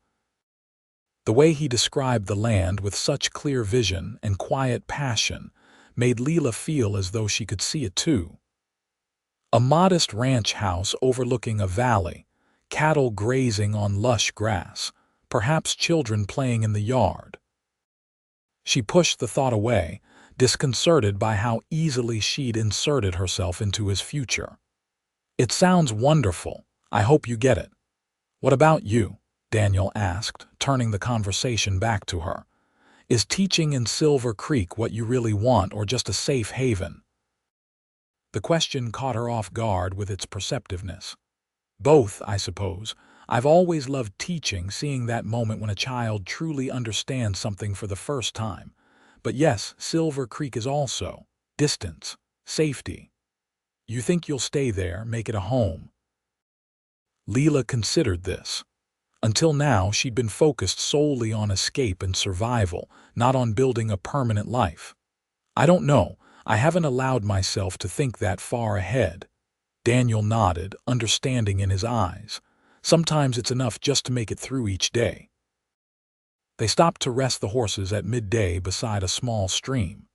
The way he described the land with such clear vision and quiet passion made Lila feel as though she could see it too. A modest ranch house overlooking a valley, cattle grazing on lush grass, perhaps children playing in the yard. She pushed the thought away, disconcerted by how easily she'd inserted herself into his future. "It sounds wonderful. I hope you get it." "What about you?" Daniel asked, turning the conversation back to her. "Is teaching in Silver Creek what you really want, or just a safe haven?" The question caught her off guard with its perceptiveness. "Both, I suppose. I've always loved teaching, seeing that moment when a child truly understands something for the first time. But yes, Silver Creek is also distance, safety. You think you'll stay there, make it a home?" Lila considered this. Until now, she'd been focused solely on escape and survival, not on building a permanent life. "I don't know. I haven't allowed myself to think that far ahead." Daniel nodded, understanding in his eyes. "Sometimes it's enough just to make it through each day." They stopped to rest the horses at midday beside a small stream.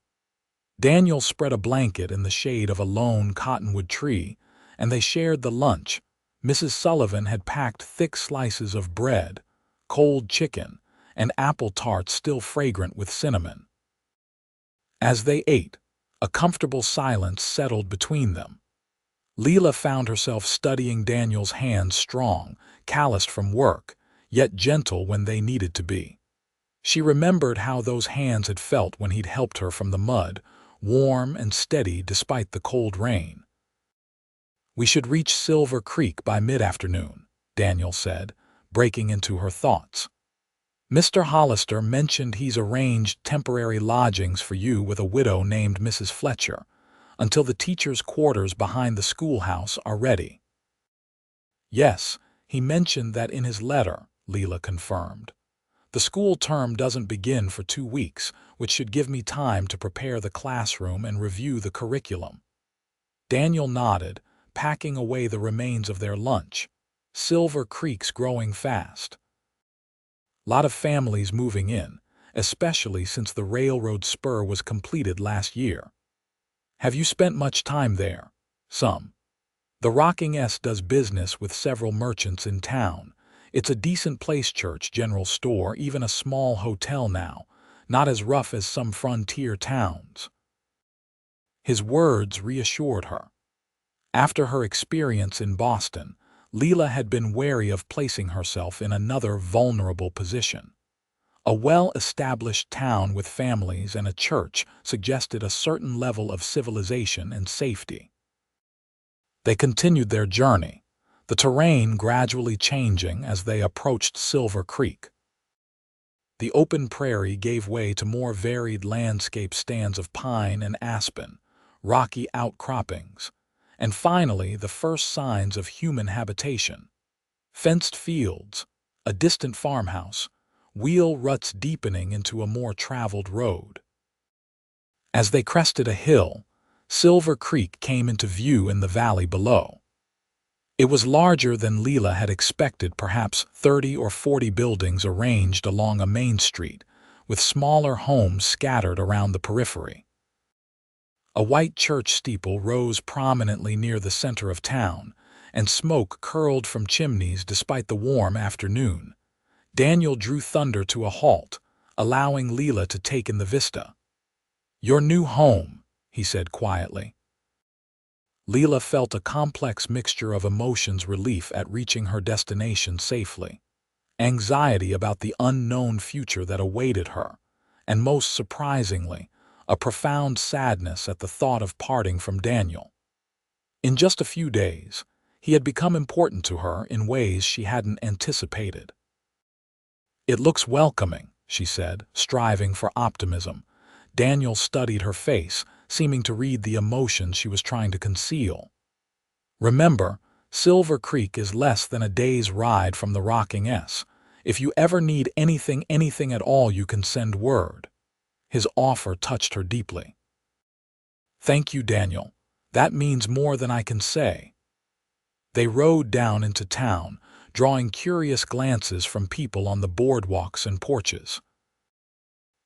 Daniel spread a blanket in the shade of a lone cottonwood tree, and they shared the lunch. Mrs. Sullivan had packed thick slices of bread, cold chicken, and apple tarts still fragrant with cinnamon. As they ate, a comfortable silence settled between them. Lila found herself studying Daniel's hands, strong, calloused from work, yet gentle when they needed to be. She remembered how those hands had felt when he'd helped her from the mud, warm and steady despite the cold rain. "We should reach Silver Creek by mid-afternoon," Daniel said, breaking into her thoughts. Mr. Hollister mentioned he's arranged temporary lodgings for you with a widow named Mrs. Fletcher, until the teachers' quarters behind the schoolhouse are ready. Yes, he mentioned that in his letter, Lila confirmed. The school term doesn't begin for 2 weeks, which should give me time to prepare the classroom and review the curriculum. Daniel nodded, packing away the remains of their lunch. Silver Creek's growing fast. Lot of families moving in, especially since the railroad spur was completed last year. Have you spent much time there? Some. The Rocking S does business with several merchants in town. It's a decent place, church, general store, even a small hotel now, not as rough as some frontier towns. His words reassured her. After her experience in Boston, Lila had been wary of placing herself in another vulnerable position. A well-established town with families and a church suggested a certain level of civilization and safety. They continued their journey, the terrain gradually changing as they approached Silver Creek. The open prairie gave way to more varied landscape stands of pine and aspen, rocky outcroppings, and finally the first signs of human habitation. Fenced fields, a distant farmhouse, wheel ruts deepening into a more traveled road. As they crested a hill, Silver Creek came into view in the valley below. It was larger than Lila had expected, perhaps 30 or 40 buildings arranged along a main street, with smaller homes scattered around the periphery. A white church steeple rose prominently near the center of town, and smoke curled from chimneys despite the warm afternoon. Daniel drew thunder to a halt, allowing Lila to take in the vista. "Your new home," he said quietly. Lila felt a complex mixture of emotions: relief at reaching her destination safely, anxiety about the unknown future that awaited her, and most surprisingly, a profound sadness at the thought of parting from Daniel. In just a few days, he had become important to her in ways she hadn't anticipated. "It looks welcoming," she said, striving for optimism. Daniel studied her face, seeming to read the emotion she was trying to conceal. "Remember, Silver Creek is less than a day's ride from the Rocking S. If you ever need anything at all, you can send word." His offer touched her deeply. "Thank you, Daniel. That means more than I can say." They rode down into town, drawing curious glances from people on the boardwalks and porches.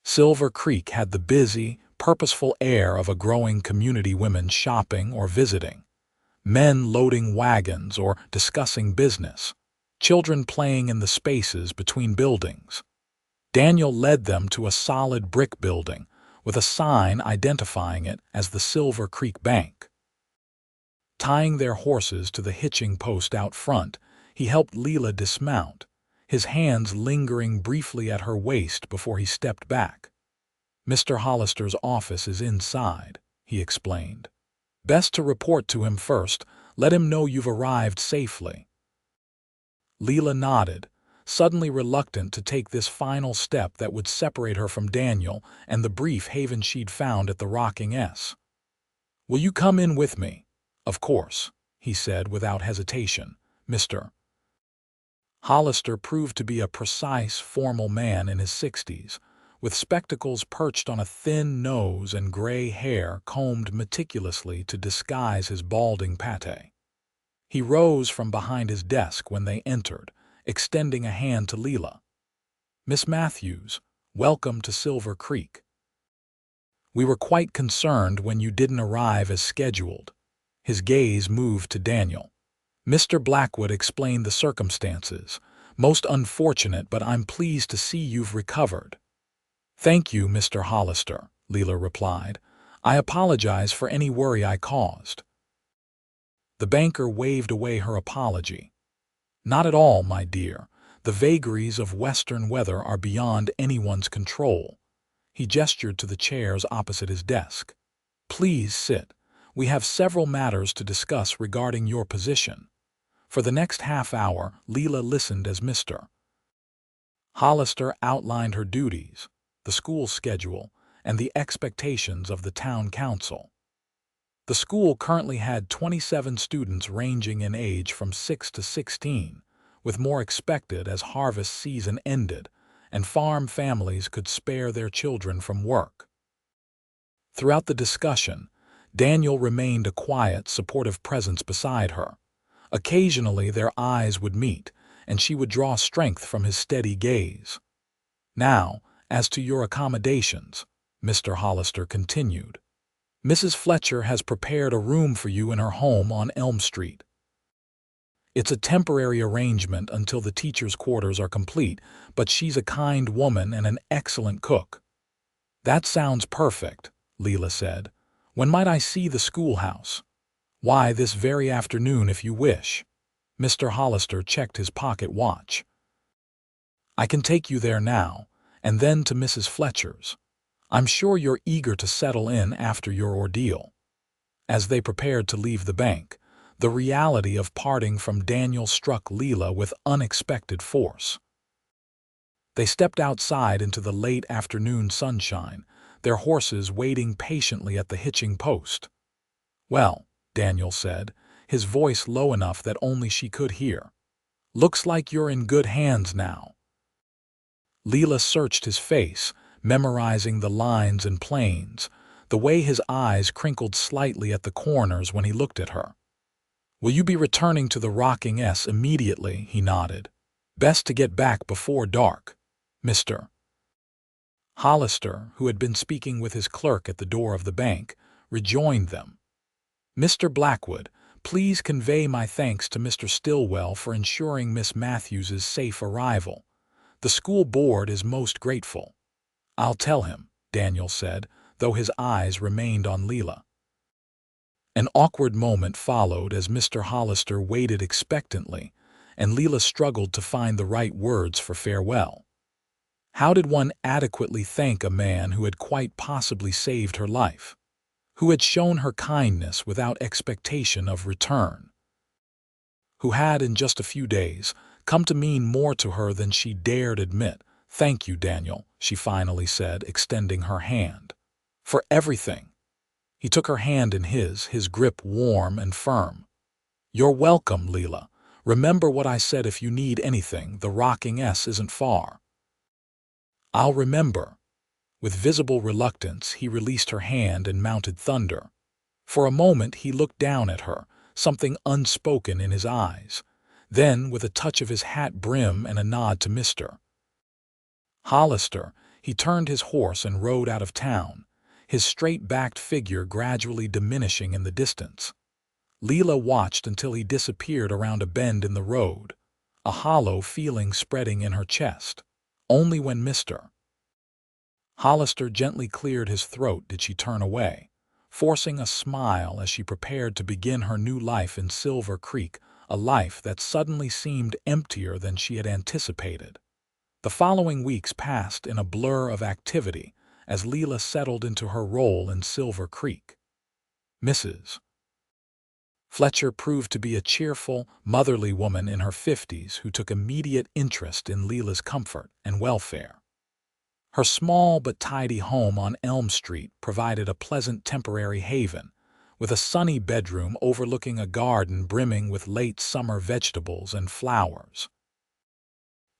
Silver Creek had the busy, purposeful air of a growing community, women shopping or visiting, men loading wagons or discussing business, children playing in the spaces between buildings. Daniel led them to a solid brick building with a sign identifying it as the Silver Creek Bank. Tying their horses to the hitching post out front, he helped Lila dismount, his hands lingering briefly at her waist before he stepped back. "Mr. Hollister's office is inside," he explained. "Best to report to him first. Let him know you've arrived safely." Lila nodded, suddenly reluctant to take this final step that would separate her from Daniel and the brief haven she'd found at the Rocking S. "Will you come in with me?" "Of course," he said without hesitation. Mr. Hollister proved to be a precise, formal man in his 60s, with spectacles perched on a thin nose and gray hair combed meticulously to disguise his balding pate. He rose from behind his desk when they entered, extending a hand to Lila. "Miss Matthews, welcome to Silver Creek. We were quite concerned when you didn't arrive as scheduled." His gaze moved to Daniel. Mr. Blackwood explained the circumstances. "Most unfortunate, but I'm pleased to see you've recovered." "Thank you, Mr. Hollister," Lila replied. "I apologize for any worry I caused." The banker waved away her apology. "Not at all, my dear. The vagaries of Western weather are beyond anyone's control." He gestured to the chairs opposite his desk. "Please sit. We have several matters to discuss regarding your position. For the next half hour, Lila listened as Mr. Hollister outlined her duties, the school schedule, and the expectations of the town council. The school currently had 27 students ranging in age from 6 to 16, with more expected as harvest season ended and farm families could spare their children from work. Throughout the discussion, Daniel remained a quiet, supportive presence beside her. Occasionally their eyes would meet, and she would draw strength from his steady gaze. "Now, as to your accommodations," Mr. Hollister continued. "Mrs. Fletcher has prepared a room for you in her home on Elm Street. It's a temporary arrangement until the teachers' quarters are complete, but she's a kind woman and an excellent cook." "That sounds perfect," Lila said. "When might I see the schoolhouse?" "Why, this very afternoon if you wish." Mr. Hollister checked his pocket watch. "I can take you there now, and then to Mrs. Fletcher's. I'm sure you're eager to settle in after your ordeal." As they prepared to leave the bank, the reality of parting from Daniel struck Lila with unexpected force. They stepped outside into the late afternoon sunshine, their horses waiting patiently at the hitching post. "Well," Daniel said, his voice low enough that only she could hear, "looks like you're in good hands now." Lila searched his face, memorizing the lines and planes, the way his eyes crinkled slightly at the corners when he looked at her. "Will you be returning to the Rocking S immediately?" He nodded. "Best to get back before dark." Mr. Hollister, who had been speaking with his clerk at the door of the bank, rejoined them. "Mr. Blackwood, please convey my thanks to Mr. Stillwell for ensuring Miss Matthews's safe arrival. The school board is most grateful." "I'll tell him," Daniel said, though his eyes remained on Lila. An awkward moment followed as Mr. Hollister waited expectantly, and Lila struggled to find the right words for farewell. How did one adequately thank a man who had quite possibly saved her life, who had shown her kindness without expectation of return, who had, in just a few days, come to mean more to her than she dared admit? "Thank you, Daniel," she finally said, extending her hand. "For everything." He took her hand in his grip warm and firm. "You're welcome, Lila. Remember what I said if you need anything, the Rocking S isn't far." "I'll remember." With visible reluctance, he released her hand and mounted Thunder. For a moment he looked down at her, something unspoken in his eyes. Then, with a touch of his hat brim and a nod to Mr. Hollister, he turned his horse and rode out of town, his straight-backed figure gradually diminishing in the distance. Lila watched until he disappeared around a bend in the road, a hollow feeling spreading in her chest. Only when Mr. Hollister gently cleared his throat did she turn away, forcing a smile as she prepared to begin her new life in Silver Creek, a life that suddenly seemed emptier than she had anticipated. The following weeks passed in a blur of activity as Lila settled into her role in Silver Creek. Mrs. Fletcher proved to be a cheerful, motherly woman in her 50s who took immediate interest in Lila's comfort and welfare. Her small but tidy home on Elm Street provided a pleasant temporary haven, with a sunny bedroom overlooking a garden brimming with late summer vegetables and flowers.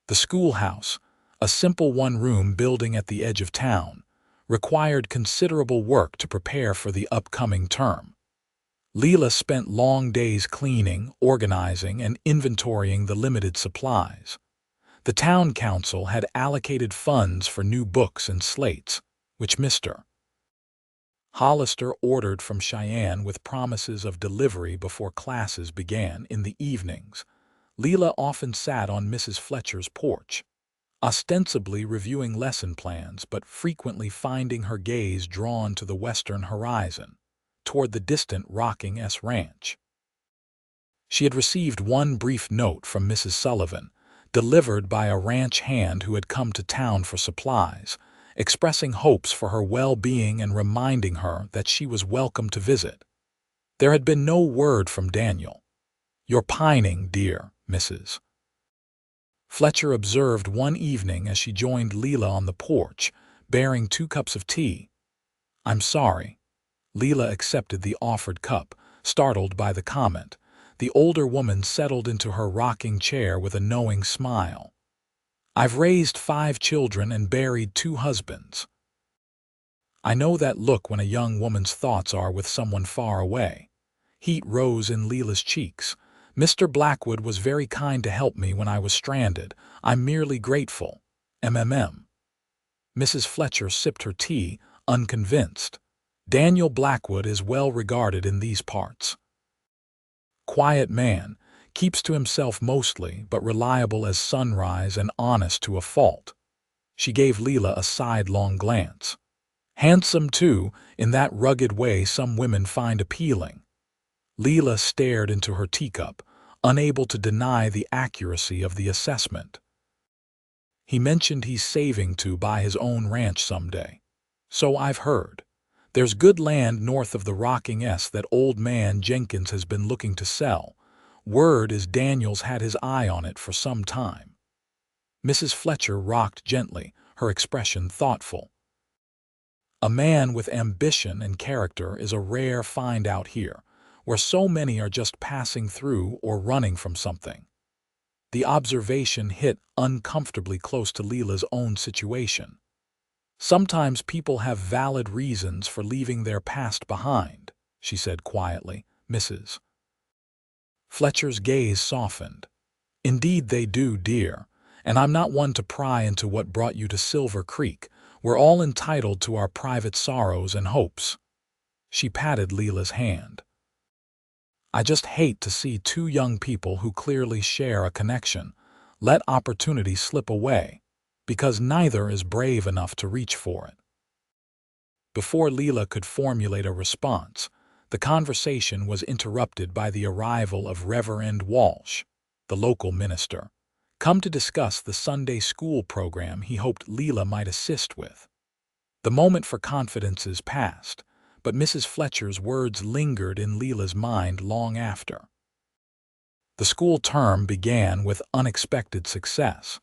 The schoolhouse, a simple one-room building at the edge of town, required considerable work to prepare for the upcoming term. Lila spent long days cleaning, organizing, and inventorying the limited supplies. The town council had allocated funds for new books and slates, which Mr. Hollister ordered from Cheyenne with promises of delivery before classes began in the evenings. Lila often sat on Mrs. Fletcher's porch, ostensibly reviewing lesson plans but frequently finding her gaze drawn to the western horizon, toward the distant Rocking S ranch. She had received one brief note from Mrs. Sullivan, delivered by a ranch hand who had come to town for supplies, expressing hopes for her well-being and reminding her that she was welcome to visit. There had been no word from Daniel. "You're pining, dear Mrs. Fletcher observed one evening as she joined Lila on the porch, bearing 2 cups of tea. "I'm sorry." Lila accepted the offered cup, startled by the comment. The older woman settled into her rocking chair with a knowing smile. "I've raised 5 children and buried 2 husbands." I know that look when a young woman's thoughts are with someone far away. Heat rose in Lila's cheeks. "Mr. Blackwood was very kind to help me when I was stranded. I'm merely grateful. MMM. Mrs. Fletcher sipped her tea, unconvinced. "Daniel Blackwood is well regarded in these parts. Quiet man, keeps to himself mostly, but reliable as sunrise and honest to a fault." She gave Lila a sidelong glance. "Handsome, too, in that rugged way some women find appealing." Lila stared into her teacup, unable to deny the accuracy of the assessment. "He mentioned he's saving to buy his own ranch someday. So I've heard. There's good land north of the Rocking S that old man Jenkins has been looking to sell. Word is Daniel's had his eye on it for some time." Mrs. Fletcher rocked gently, her expression thoughtful. "A man with ambition and character is a rare find out here, where so many are just passing through or running from something." The observation hit uncomfortably close to Lila's own situation. "Sometimes people have valid reasons for leaving their past behind," she said quietly. Mrs. Fletcher's gaze softened. "Indeed they do, dear, and I'm not one to pry into what brought you to Silver Creek. We're all entitled to our private sorrows and hopes." She patted Lila's hand. "I just hate to see 2 young people who clearly share a connection let opportunity slip away, because neither is brave enough to reach for it." Before Lila could formulate a response, the conversation was interrupted by the arrival of Reverend Walsh, the local minister, come to discuss the Sunday school program he hoped Lila might assist with. The moment for confidences passed, but Mrs. Fletcher's words lingered in Lila's mind long after. The school term began with unexpected success.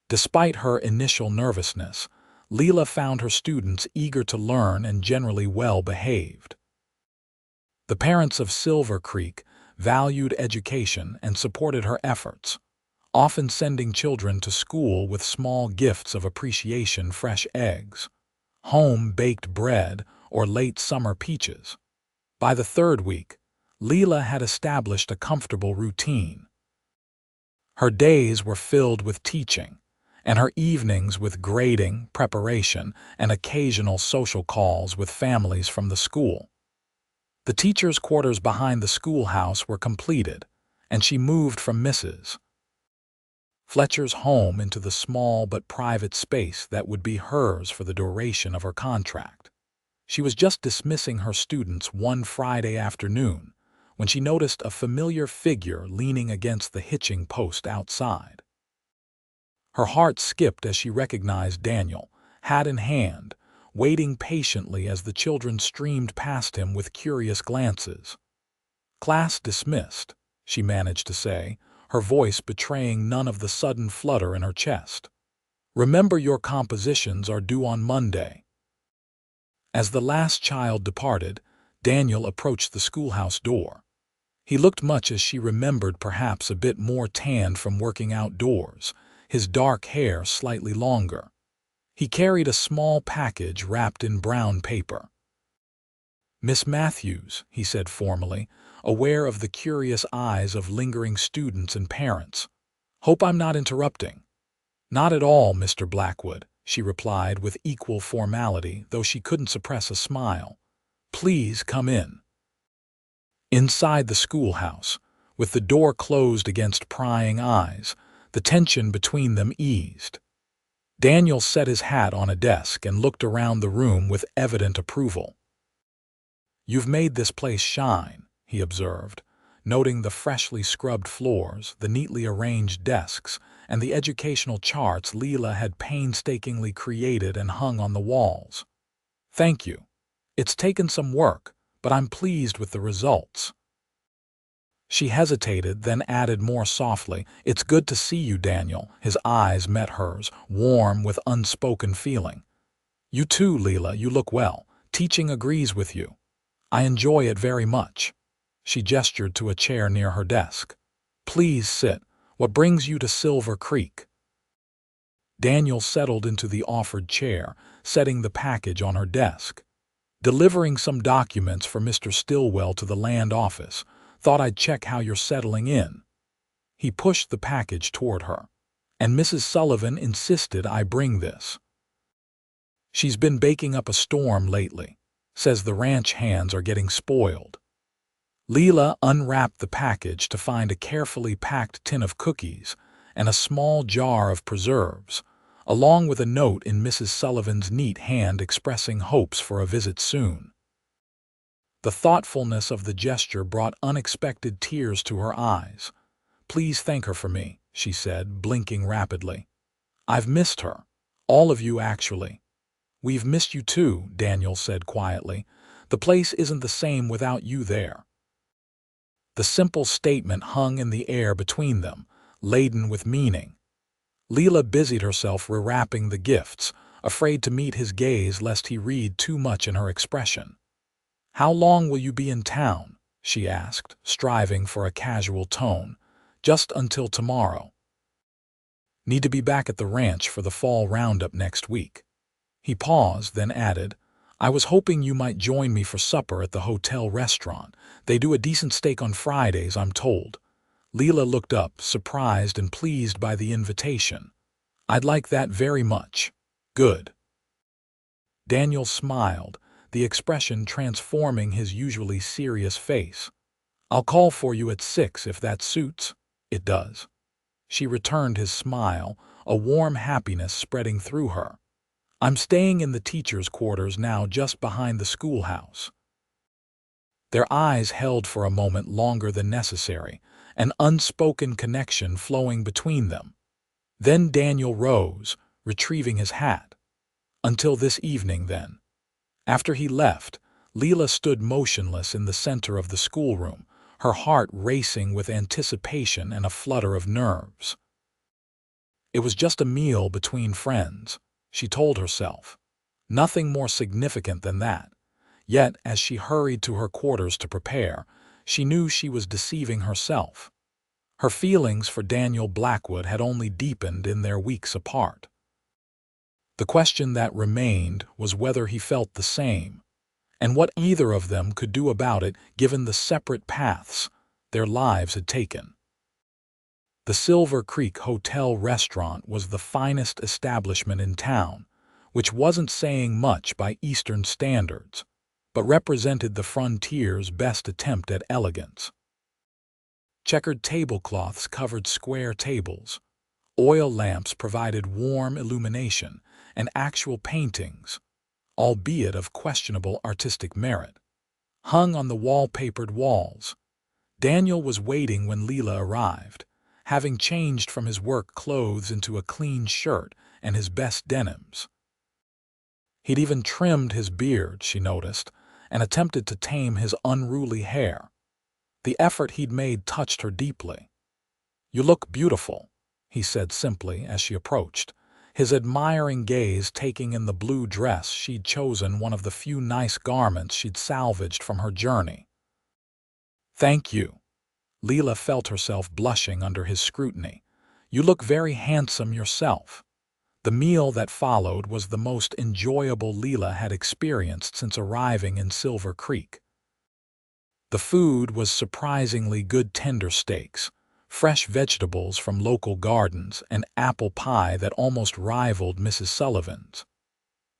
Despite her initial nervousness, Lila found her students eager to learn and generally well-behaved. The parents of Silver Creek valued education and supported her efforts, often sending children to school with small gifts of appreciation: fresh eggs, home-baked bread, or late summer peaches. By the 3rd week, Lila had established a comfortable routine. Her days were filled with teaching, and her evenings with grading, preparation, and occasional social calls with families from the school. The teachers' quarters behind the schoolhouse were completed, and she moved from Mrs. Fletcher's home into the small but private space that would be hers for the duration of her contract. She was just dismissing her students one Friday afternoon when she noticed a familiar figure leaning against the hitching post outside. Her heart skipped as she recognized Daniel, hat in hand, waiting patiently as the children streamed past him with curious glances. "Class dismissed," she managed to say, her voice betraying none of the sudden flutter in her chest. "Remember your compositions are due on Monday." As the last child departed, Daniel approached the schoolhouse door. He looked much as she remembered, perhaps a bit more tanned from working outdoors, his dark hair slightly longer. He carried a small package wrapped in brown paper. "Miss Matthews," he said formally, aware of the curious eyes of lingering students and parents. "Hope I'm not interrupting." "Not at all, Mr. Blackwood," she replied with equal formality, though she couldn't suppress a smile. "Please come in." Inside the schoolhouse, with the door closed against prying eyes, the tension between them eased. Daniel set his hat on a desk and looked around the room with evident approval. "You've made this place shine," he observed, noting the freshly scrubbed floors, the neatly arranged desks, and the educational charts Lila had painstakingly created and hung on the walls. "Thank you. It's taken some work, but I'm pleased with the results." She hesitated, then added more softly, "It's good to see you, Daniel." His eyes met hers, warm with unspoken feeling. "You too, Lila. You look well. Teaching agrees with you. I enjoy it very much." She gestured to a chair near her desk. "Please sit. What brings you to Silver Creek?" Daniel settled into the offered chair, setting the package on her desk. "Delivering some documents for Mr. Stillwell to the land office. Thought I'd check how you're settling in." He pushed the package toward her. "And Mrs. Sullivan insisted I bring this. She's been baking up a storm lately. Says the ranch hands are getting spoiled." Lila unwrapped the package to find a carefully packed tin of cookies and a small jar of preserves, along with a note in Mrs. Sullivan's neat hand expressing hopes for a visit soon. The thoughtfulness of the gesture brought unexpected tears to her eyes. "Please thank her for me," she said, blinking rapidly. "I've missed her. All of you, actually." "We've missed you too," Daniel said quietly. "The place isn't the same without you there." The simple statement hung in the air between them, laden with meaning. Lila busied herself rewrapping the gifts, afraid to meet his gaze lest he read too much in her expression. "How long will you be in town?" she asked, striving for a casual tone. "Just until tomorrow. Need to be back at the ranch for the fall roundup next week." He paused, then added, "I was hoping you might join me for supper at the hotel restaurant. They do a decent steak on Fridays, I'm told." Lila looked up, surprised and pleased by the invitation. "I'd like that very much." "Good." Daniel smiled, the expression transforming his usually serious face. "I'll call for you at 6 if that suits." "It does." She returned his smile, a warm happiness spreading through her. "I'm staying in the teacher's quarters now, just behind the schoolhouse." Their eyes held for a moment longer than necessary, an unspoken connection flowing between them. Then Daniel rose, retrieving his hat. "Until this evening, then." After he left, Lila stood motionless in the center of the schoolroom, her heart racing with anticipation and a flutter of nerves. It was just a meal between friends, she told herself. Nothing more significant than that. Yet, as she hurried to her quarters to prepare, she knew she was deceiving herself. Her feelings for Daniel Blackwood had only deepened in their weeks apart. The question that remained was whether he felt the same, and what either of them could do about it given the separate paths their lives had taken. The Silver Creek Hotel restaurant was the finest establishment in town, which wasn't saying much by Eastern standards, but represented the frontier's best attempt at elegance. Checkered tablecloths covered square tables, oil lamps provided warm illumination, and actual paintings, albeit of questionable artistic merit, hung on the wallpapered walls. Daniel was waiting when Lila arrived, having changed from his work clothes into a clean shirt and his best denims. He'd even trimmed his beard, she noticed, and attempted to tame his unruly hair. The effort he'd made touched her deeply. "You look beautiful," he said simply as she approached, his admiring gaze taking in the blue dress she'd chosen, one of the few nice garments she'd salvaged from her journey. "Thank you." Lila felt herself blushing under his scrutiny. "You look very handsome yourself." The meal that followed was the most enjoyable Lila had experienced since arriving in Silver Creek. The food was surprisingly good: tender steaks, fresh vegetables from local gardens, and apple pie that almost rivaled Mrs. Sullivan's.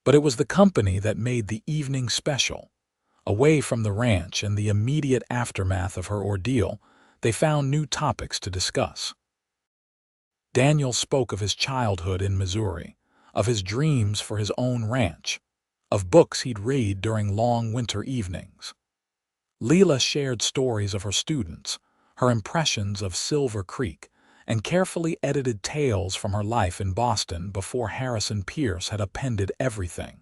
But it was the company that made the evening special. Away from the ranch and the immediate aftermath of her ordeal, they found new topics to discuss. Daniel spoke of his childhood in Missouri, of his dreams for his own ranch, of books he'd read during long winter evenings. Lila shared stories of her students, her impressions of Silver Creek, and carefully edited tales from her life in Boston before Harrison Pierce had appended everything.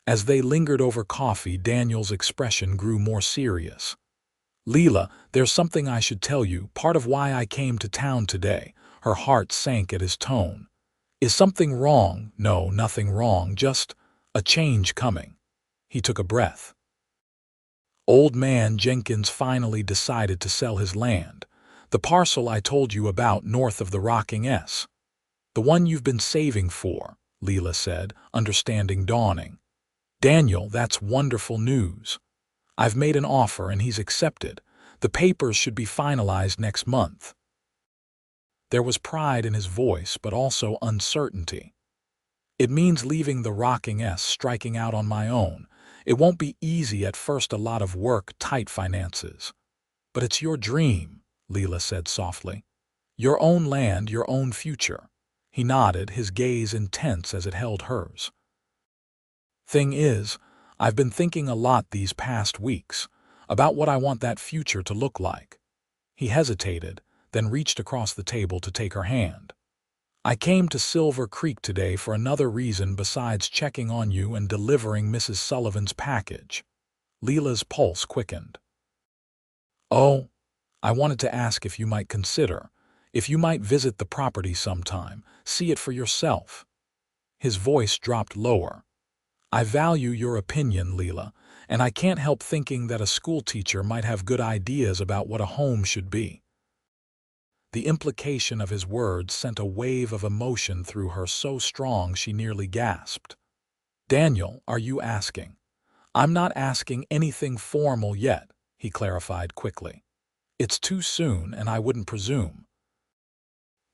As they lingered over coffee, Daniel's expression grew more serious. Lila, there's something I should tell you, part of why I came to town today. Her heart sank at his tone. Is something wrong? No, nothing wrong, just a change coming. He took a breath. Old man Jenkins finally decided to sell his land, the parcel I told you about north of the Rocking S. The one you've been saving for, Lila said, understanding dawning. Daniel, that's wonderful news. I've made an offer and he's accepted. The papers should be finalized next month. There was pride in his voice, but also uncertainty. It means leaving the Rocking S, striking out on my own. It won't be easy at first, a lot of work, tight finances. But it's your dream, Lila said softly. Your own land, your own future. He nodded, his gaze intense as it held hers. Thing is, I've been thinking a lot these past weeks about what I want that future to look like. He hesitated, then reached across the table to take her hand. I came to Silver Creek today for another reason besides checking on you and delivering Mrs. Sullivan's package. Lila's pulse quickened. Oh, I wanted to ask if you might consider, if you might visit the property sometime, see it for yourself. His voice dropped lower. I value your opinion, Lila, and I can't help thinking that a schoolteacher might have good ideas about what a home should be. The implication of his words sent a wave of emotion through her so strong she nearly gasped. Daniel, are you asking? I'm not asking anything formal yet, he clarified quickly. It's too soon, and I wouldn't presume.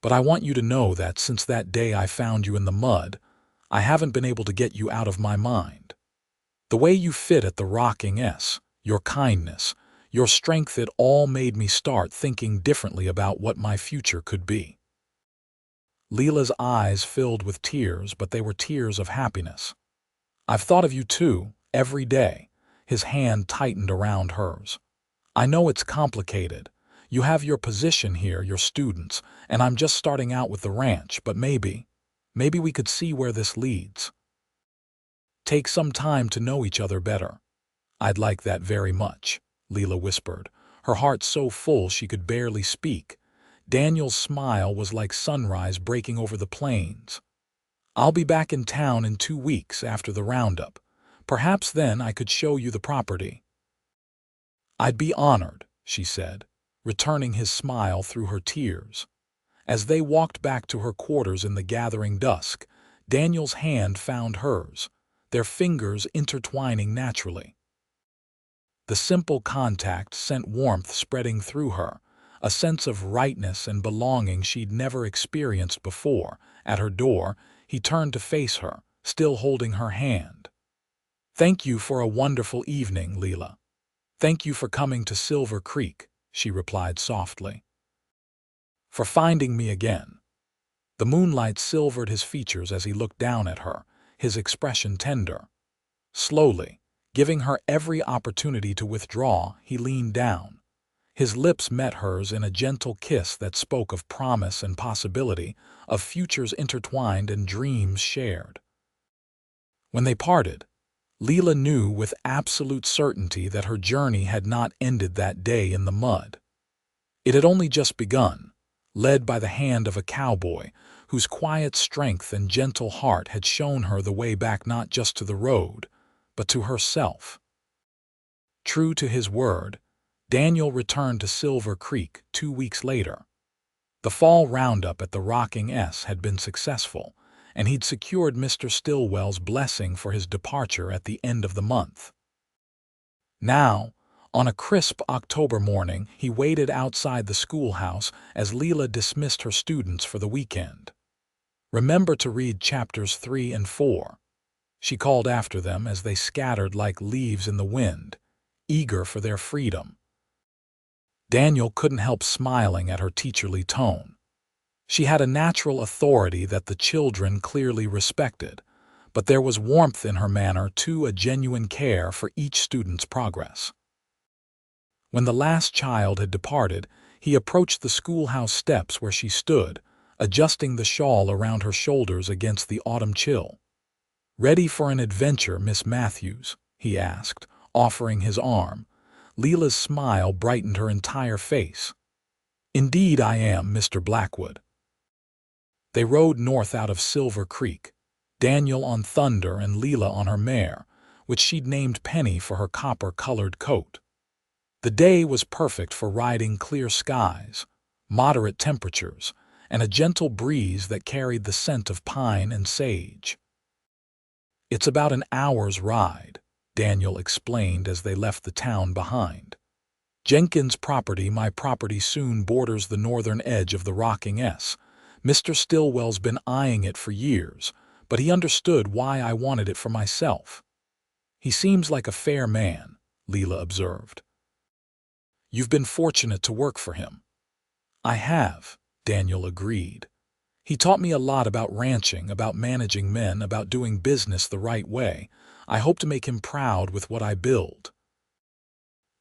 But I want you to know that since that day I found you in the mud, I haven't been able to get you out of my mind. The way you fit at the Rocking S, your kindness, your strength, it all made me start thinking differently about what my future could be. Lila's eyes filled with tears, but they were tears of happiness. I've thought of you too, every day. His hand tightened around hers. I know it's complicated. You have your position here, your students, and I'm just starting out with the ranch, but maybe we could see where this leads. Take some time to know each other better. I'd like that very much, Lila whispered, her heart so full she could barely speak. Daniel's smile was like sunrise breaking over the plains. I'll be back in town in 2 weeks after the roundup. Perhaps then I could show you the property. I'd be honored, she said, returning his smile through her tears. As they walked back to her quarters in the gathering dusk, Daniel's hand found hers, their fingers intertwining naturally. The simple contact sent warmth spreading through her, a sense of rightness and belonging she'd never experienced before. At her door, he turned to face her, still holding her hand. Thank you for a wonderful evening, Lila. Thank you for coming to Silver Creek, she replied softly. For finding me again. The moonlight silvered his features as he looked down at her, his expression tender. Slowly, giving her every opportunity to withdraw, he leaned down. His lips met hers in a gentle kiss that spoke of promise and possibility, of futures intertwined and dreams shared. When they parted, Lila knew with absolute certainty that her journey had not ended that day in the mud. It had only just begun, led by the hand of a cowboy whose quiet strength and gentle heart had shown her the way back not just to the road, but to herself. True to his word, Daniel returned to Silver Creek 2 weeks later. The fall roundup at the Rocking S had been successful, and he'd secured Mr. Stillwell's blessing for his departure at the end of the month. Now, on a crisp October morning, he waited outside the schoolhouse as Lila dismissed her students for the weekend. Remember to read chapters 3 and 4. She called after them as they scattered like leaves in the wind, eager for their freedom. Daniel couldn't help smiling at her teacherly tone. She had a natural authority that the children clearly respected, but there was warmth in her manner too, a genuine care for each student's progress. When the last child had departed, he approached the schoolhouse steps where she stood, adjusting the shawl around her shoulders against the autumn chill. "Ready for an adventure, Miss Matthews?" he asked, offering his arm. Lila's smile brightened her entire face. "Indeed I am, Mr. Blackwood." They rode north out of Silver Creek, Daniel on Thunder and Lila on her mare, which she'd named Penny for her copper-colored coat. The day was perfect for riding clear skies, moderate temperatures, and a gentle breeze that carried the scent of pine and sage. "It's about an hour's ride," Daniel explained as they left the town behind. "Jenkins' property, my property, soon borders the northern edge of the Rocking S. Mr. Stillwell's been eyeing it for years, but he understood why I wanted it for myself." "He seems like a fair man," Lila observed. "You've been fortunate to work for him." "I have," Daniel agreed. "He taught me a lot about ranching, about managing men, about doing business the right way. I hope to make him proud with what I build."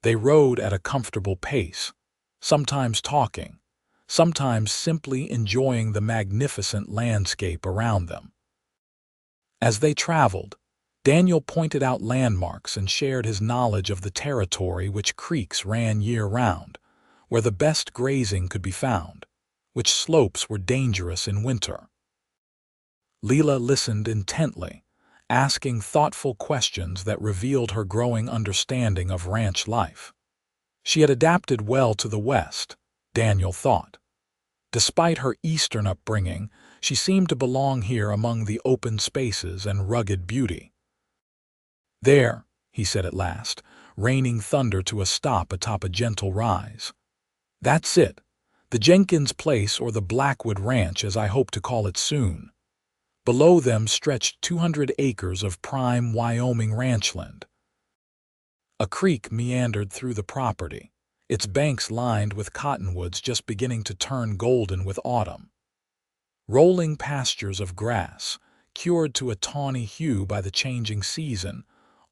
They rode at a comfortable pace, sometimes talking, sometimes simply enjoying the magnificent landscape around them. As they traveled, Daniel pointed out landmarks and shared his knowledge of the territory, which creeks ran year-round, where the best grazing could be found, which slopes were dangerous in winter. Lila listened intently, asking thoughtful questions that revealed her growing understanding of ranch life. She had adapted well to the West, Daniel thought. Despite her Eastern upbringing, she seemed to belong here among the open spaces and rugged beauty. "There," he said at last, reining Thunder to a stop atop a gentle rise. "That's it, the Jenkins place, or the Blackwood Ranch as I hope to call it soon." Below them stretched 200 acres of prime Wyoming ranchland. A creek meandered through the property, its banks lined with cottonwoods just beginning to turn golden with autumn. Rolling pastures of grass, cured to a tawny hue by the changing season,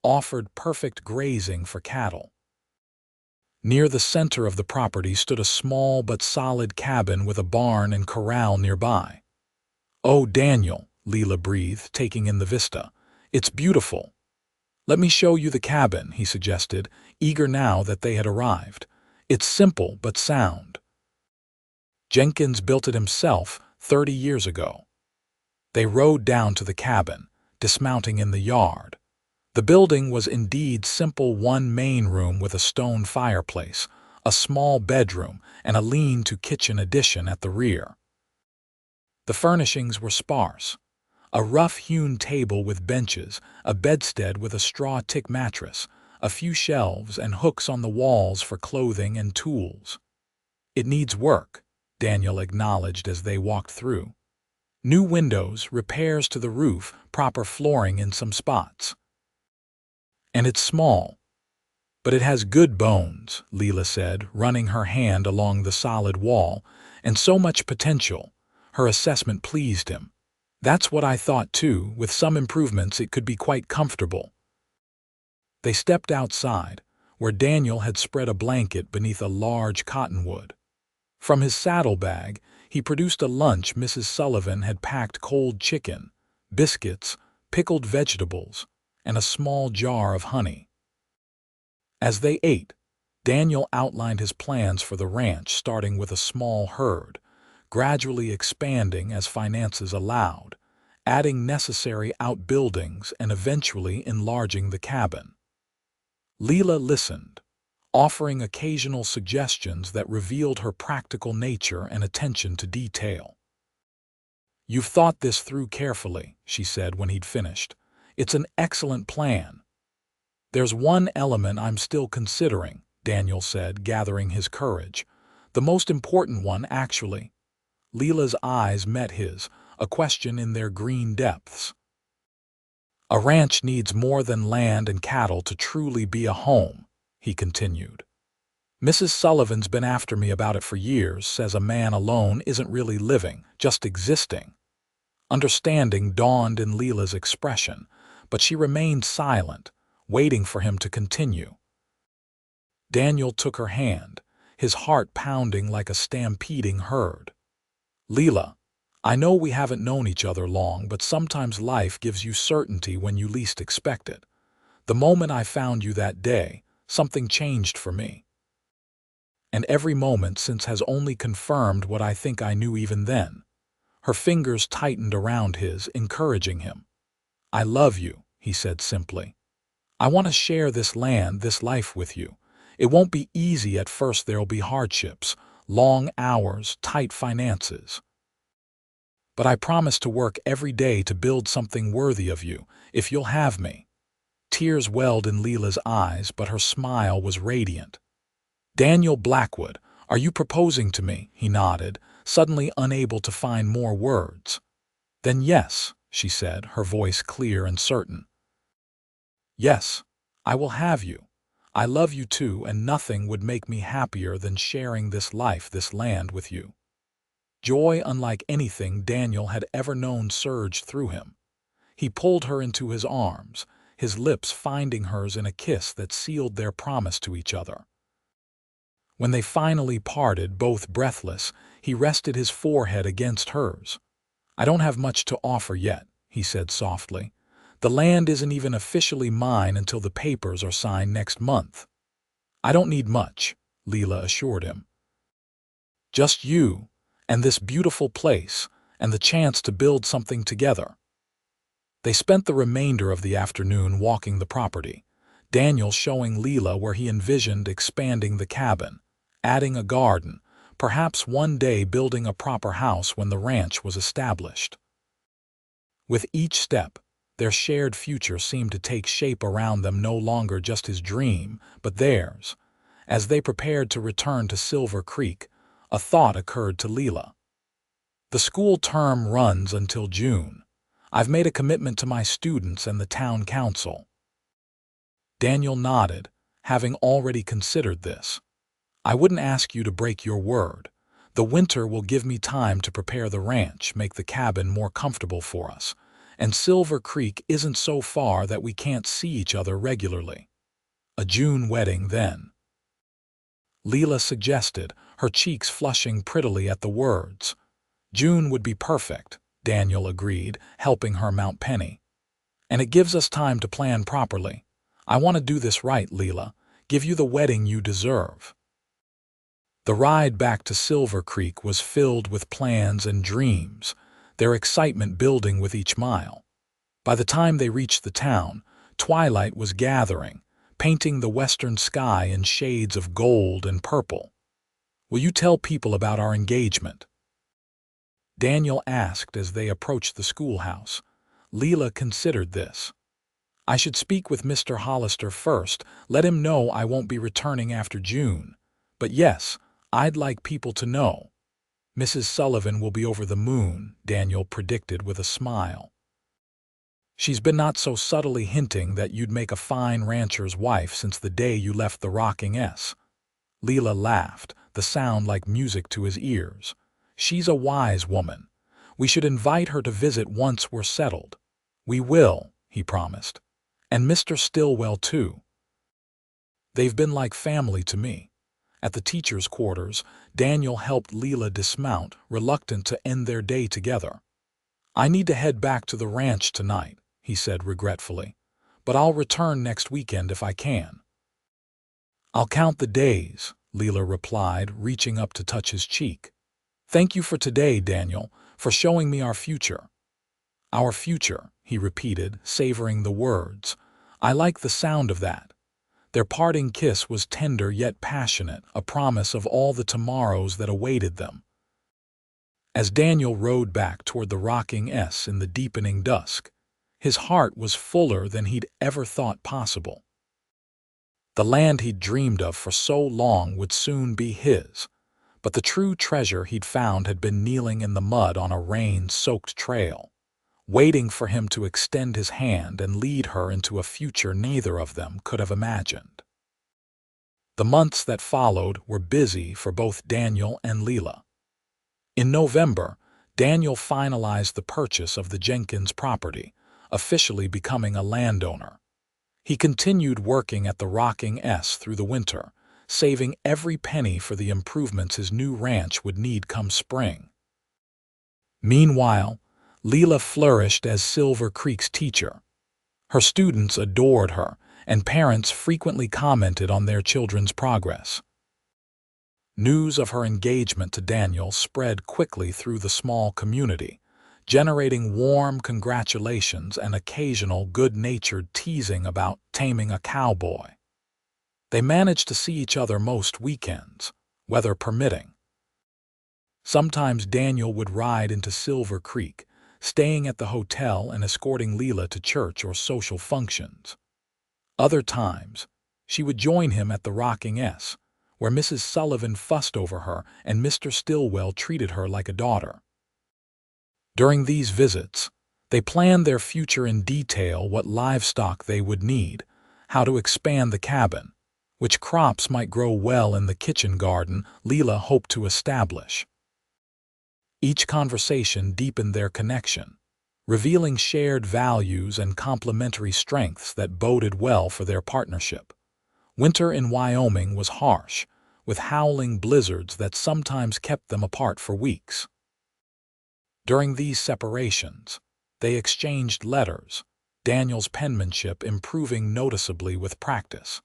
offered perfect grazing for cattle. Near the center of the property stood a small but solid cabin with a barn and corral nearby. "Oh, Daniel," Lila breathed, taking in the vista. "It's beautiful." "Let me show you the cabin," he suggested, eager now that they had arrived. "It's simple but sound. Jenkins built it himself 30 years ago." They rode down to the cabin, dismounting in the yard. The building was indeed simple: one main room with a stone fireplace, a small bedroom, and a lean-to kitchen addition at the rear. The furnishings were sparse: a rough-hewn table with benches, a bedstead with a straw tick mattress, a few shelves and hooks on the walls for clothing and tools. "It needs work," Daniel acknowledged as they walked through. "New windows, repairs to the roof, proper flooring in some spots." "And it's small, but it has good bones," Lila said, running her hand along the solid wall, "and so much potential." Her assessment pleased him. "That's what I thought too. With some improvements it could be quite comfortable." They stepped outside, where Daniel had spread a blanket beneath a large cottonwood. From his saddlebag, he produced a lunch. Mrs. Sullivan had packed cold chicken, biscuits, pickled vegetables, and a small jar of honey. As they ate, Daniel outlined his plans for the ranch, starting with a small herd, gradually expanding as finances allowed, adding necessary outbuildings and eventually enlarging the cabin. Lila listened, offering occasional suggestions that revealed her practical nature and attention to detail. "You've thought this through carefully," she said when he'd finished. "It's an excellent plan." "There's one element I'm still considering," Daniel said, gathering his courage. "The most important one, actually." Lila's eyes met his, a question in their green depths. "A ranch needs more than land and cattle to truly be a home," he continued. "Mrs. Sullivan's been after me about it for years, says a man alone isn't really living, just existing." Understanding dawned in Lila's expression, but she remained silent, waiting for him to continue. Daniel took her hand, his heart pounding like a stampeding herd. "Lila, I know we haven't known each other long, but sometimes life gives you certainty when you least expect it. The moment I found you that day, something changed for me. And every moment since has only confirmed what I think I knew even then." Her fingers tightened around his, encouraging him. "I love you," he said simply. "I want to share this land, this life with you. It won't be easy at first. There'll be hardships, long hours, tight finances. But I promise to work every day to build something worthy of you, if you'll have me." Tears welled in Lila's eyes, but her smile was radiant. "Daniel Blackwood, are you proposing to me?" He nodded, suddenly unable to find more words. "Then yes," she said, her voice clear and certain. "Yes, I will have you. I love you too, and nothing would make me happier than sharing this life, this land with you." Joy unlike anything Daniel had ever known surged through him. He pulled her into his arms, his lips finding hers in a kiss that sealed their promise to each other. When they finally parted, both breathless, he rested his forehead against hers. "I don't have much to offer yet," he said softly. "The land isn't even officially mine until the papers are signed next month." "I don't need much," Lila assured him. "Just you, and this beautiful place, and the chance to build something together." They spent the remainder of the afternoon walking the property, Daniel showing Lila where he envisioned expanding the cabin, adding a garden, perhaps one day building a proper house when the ranch was established. With each step, their shared future seemed to take shape around them, no longer just his dream, but theirs. As they prepared to return to Silver Creek, a thought occurred to Lila. "The school term runs until June. I've made a commitment to my students and the town council." Daniel nodded, having already considered this. "I wouldn't ask you to break your word. The winter will give me time to prepare the ranch, make the cabin more comfortable for us, and Silver Creek isn't so far that we can't see each other regularly. A June wedding, then," Lila suggested, her cheeks flushing prettily at the words. "June would be perfect," Daniel agreed, helping her mount Penny. "And it gives us time to plan properly. I want to do this right, Lila, give you the wedding you deserve." The ride back to Silver Creek was filled with plans and dreams, their excitement building with each mile. By the time they reached the town, twilight was gathering, painting the western sky in shades of gold and purple. "Will you tell people about our engagement?" Daniel asked as they approached the schoolhouse. Lila considered this. "I should speak with Mr. Hollister first, let him know I won't be returning after June. But yes, I'd like people to know. Mrs. Sullivan will be over the moon," Daniel predicted with a smile. "She's been not so subtly hinting that you'd make a fine rancher's wife since the day you left the Rocking S." Lila laughed, the sound like music to his ears. "She's a wise woman. We should invite her to visit once we're settled." "We will," he promised. "And Mr. Stillwell, too. They've been like family to me." At the teacher's quarters, Daniel helped Lila dismount, reluctant to end their day together. "I need to head back to the ranch tonight," he said regretfully, "but I'll return next weekend if I can." "I'll count the days," Lila replied, reaching up to touch his cheek. "Thank you for today, Daniel, for showing me our future." "Our future," he repeated, savoring the words. "I like the sound of that." Their parting kiss was tender yet passionate, a promise of all the tomorrows that awaited them. As Daniel rode back toward the Rocking S in the deepening dusk, his heart was fuller than he'd ever thought possible. The land he'd dreamed of for so long would soon be his, but the true treasure he'd found had been kneeling in the mud on a rain-soaked trail, waiting for him to extend his hand and lead her into a future neither of them could have imagined. The months that followed were busy for both Daniel and Lila. In November, Daniel finalized the purchase of the Jenkins property, officially becoming a landowner. He continued working at the Rocking S through the winter, saving every penny for the improvements his new ranch would need come spring. Meanwhile, Lila flourished as Silver Creek's teacher. Her students adored her, and parents frequently commented on their children's progress. News of her engagement to Daniel spread quickly through the small community, generating warm congratulations and occasional good-natured teasing about taming a cowboy. They managed to see each other most weekends, weather permitting. Sometimes Daniel would ride into Silver Creek, staying at the hotel and escorting Lila to church or social functions. Other times, she would join him at the Rocking S, where Mrs. Sullivan fussed over her and Mr. Stillwell treated her like a daughter. During these visits, they planned their future in detail, what livestock they would need, how to expand the cabin, which crops might grow well in the kitchen garden Lila hoped to establish. Each conversation deepened their connection, revealing shared values and complementary strengths that boded well for their partnership. Winter in Wyoming was harsh, with howling blizzards that sometimes kept them apart for weeks. During these separations, they exchanged letters, Daniel's penmanship improving noticeably with practice.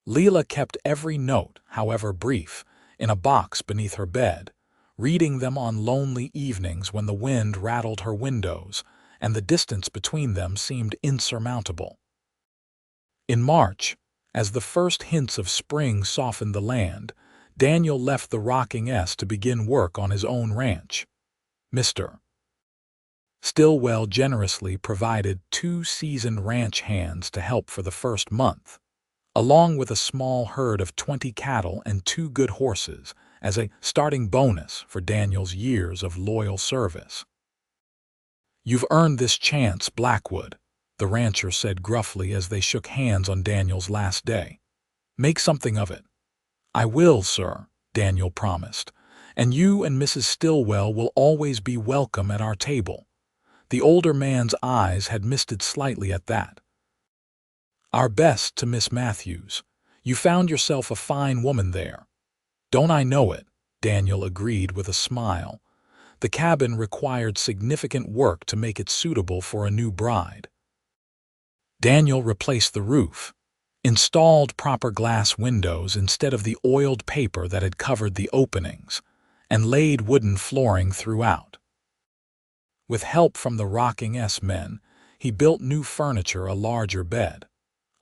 Lila kept every note, however brief, in a box beneath her bed, reading them on lonely evenings when the wind rattled her windows and the distance between them seemed insurmountable. In March, as the first hints of spring softened the land, Daniel left the Rocking S to begin work on his own ranch. Mr. Stillwell generously provided 2 seasoned ranch hands to help for the first month, along with a small herd of 20 cattle and 2 good horses as a starting bonus for Daniel's years of loyal service. "You've earned this chance, Blackwood," the rancher said gruffly as they shook hands on Daniel's last day. "Make something of it." "I will, sir," Daniel promised, "and you and Mrs. Stillwell will always be welcome at our table." The older man's eyes had misted slightly at that. "Our best to Miss Matthews. You found yourself a fine woman there." "Don't I know it?" Daniel agreed with a smile. The cabin required significant work to make it suitable for a new bride. Daniel replaced the roof, installed proper glass windows instead of the oiled paper that had covered the openings, and laid wooden flooring throughout. With help from the Rocking S men, he built new furniture, a larger bed,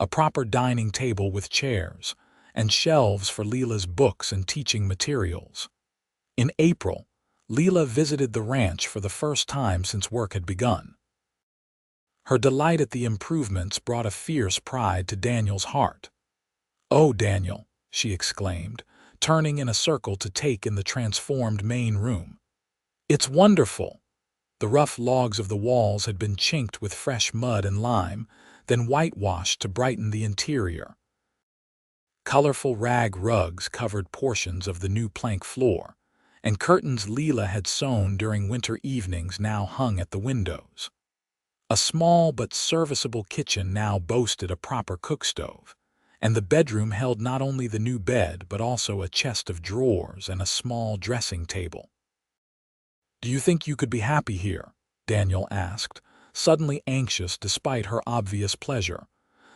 a proper dining table with chairs, and shelves for Lila's books and teaching materials. In April, Lila visited the ranch for the first time since work had begun. Her delight at the improvements brought a fierce pride to Daniel's heart. "Oh, Daniel," she exclaimed, turning in a circle to take in the transformed main room. "It's wonderful." The rough logs of the walls had been chinked with fresh mud and lime, then whitewashed to brighten the interior. Colorful rag rugs covered portions of the new plank floor, and curtains Lila had sewn during winter evenings now hung at the windows. A small but serviceable kitchen now boasted a proper cookstove, and the bedroom held not only the new bed but also a chest of drawers and a small dressing table. "Do you think you could be happy here?" Daniel asked, suddenly anxious despite her obvious pleasure.